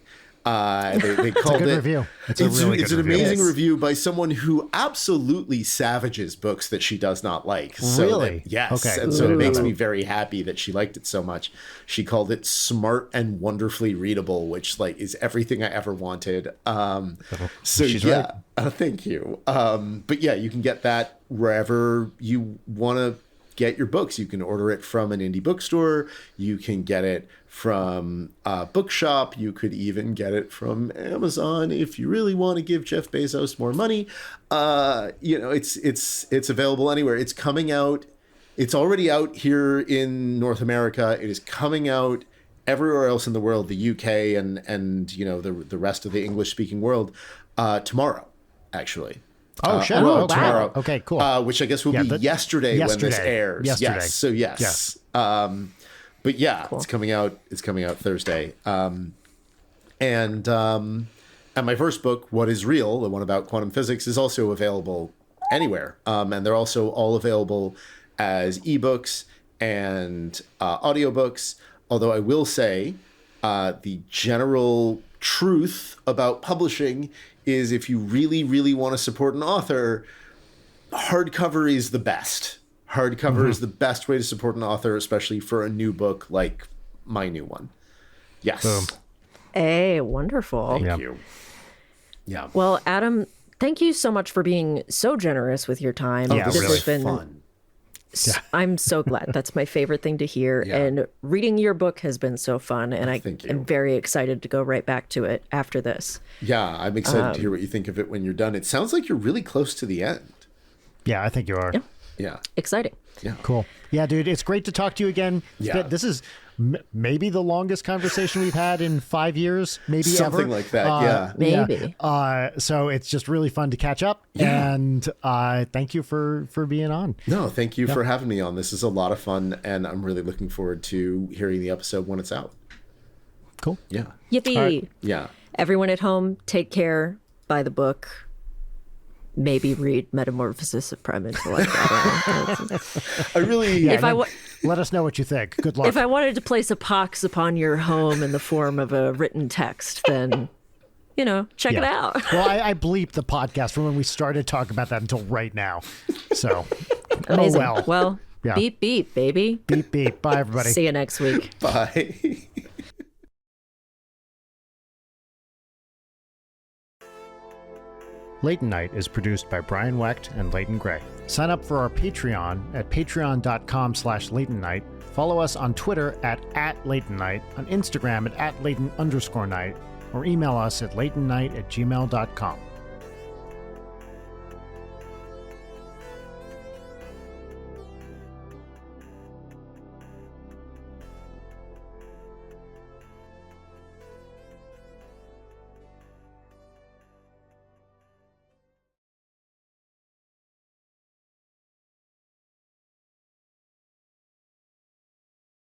They called good it. review. It's a really good it's an review. amazing Yes. review by someone who absolutely savages books that she does not like. So Really? yes. Okay. And so it Ooh. makes me very happy that she liked it so much. She called it smart and wonderfully readable, which like is everything I ever wanted. So She's yeah, thank you. But yeah, you can get that wherever you want to get your books. You can order it from an indie bookstore. You can get it from a bookshop. You could even get it from Amazon if you really want to give Jeff Bezos more money. You know, it's available anywhere. It's coming out. It's already out here in North America. It is coming out everywhere else in the world, the UK and you know the rest of the English speaking world, tomorrow, actually. Oh, shit. Well, Oh, tomorrow. wow. Okay, cool. Which I guess will be yesterday when this airs. Yesterday. Yes. So yes. Yes. But yeah, it's coming out. It's coming out Thursday. And my first book, What is Real, the one about quantum physics, is also available anywhere. And they're also all available as ebooks and audiobooks. Although I will say, the general truth about publishing is if you really, really want to support an author, hardcover is the best. Hardcover is the best way to support an author, especially for a new book like my new one. Yes. Boom. Hey, wonderful. Thank you. Yeah. Well, Adam, thank you so much for being so generous with your time. Yeah, this really. is fun. I'm so glad. That's my favorite thing to hear. Yeah. And reading your book has been so fun. And I Thank you. am very excited to go right back to it after this. Yeah, I'm excited to hear what you think of it when you're done. It sounds like you're really close to the end. Yeah, I think you are. Yeah. Yeah. Exciting. Yeah. Cool. Yeah, dude, it's great to talk to you again. Yeah. This is maybe the longest conversation we've had in 5 years, maybe Something ever. like that, yeah. Maybe. So it's just really fun to catch up. Yeah. And thank you for being on. No, thank you for having me on. This is a lot of fun, and I'm really looking forward to hearing the episode when it's out. Cool. Yeah. Yippee. All right. Yeah. Everyone at home, take care. Buy the book. Maybe read Metamorphosis of Prime Intellect. I don't know. I really... If I wa- Let us know what you think. Good luck. If I wanted to place a pox upon your home in the form of a written text, then, you know, check it out. Well, I bleeped the podcast from when we started talking about that until right now. So, Amazing. oh well. Well, Yeah. beep, beep, baby. Beep, beep. Bye, everybody. See you next week. Bye. Late Night is produced by Brian Wecht and Leighton Gray. Sign up for our Patreon at patreon.com/LeightonNight. Follow us on Twitter at @LeightonNight, on Instagram at @Leighton_night, or email us at leightonnight@gmail.com.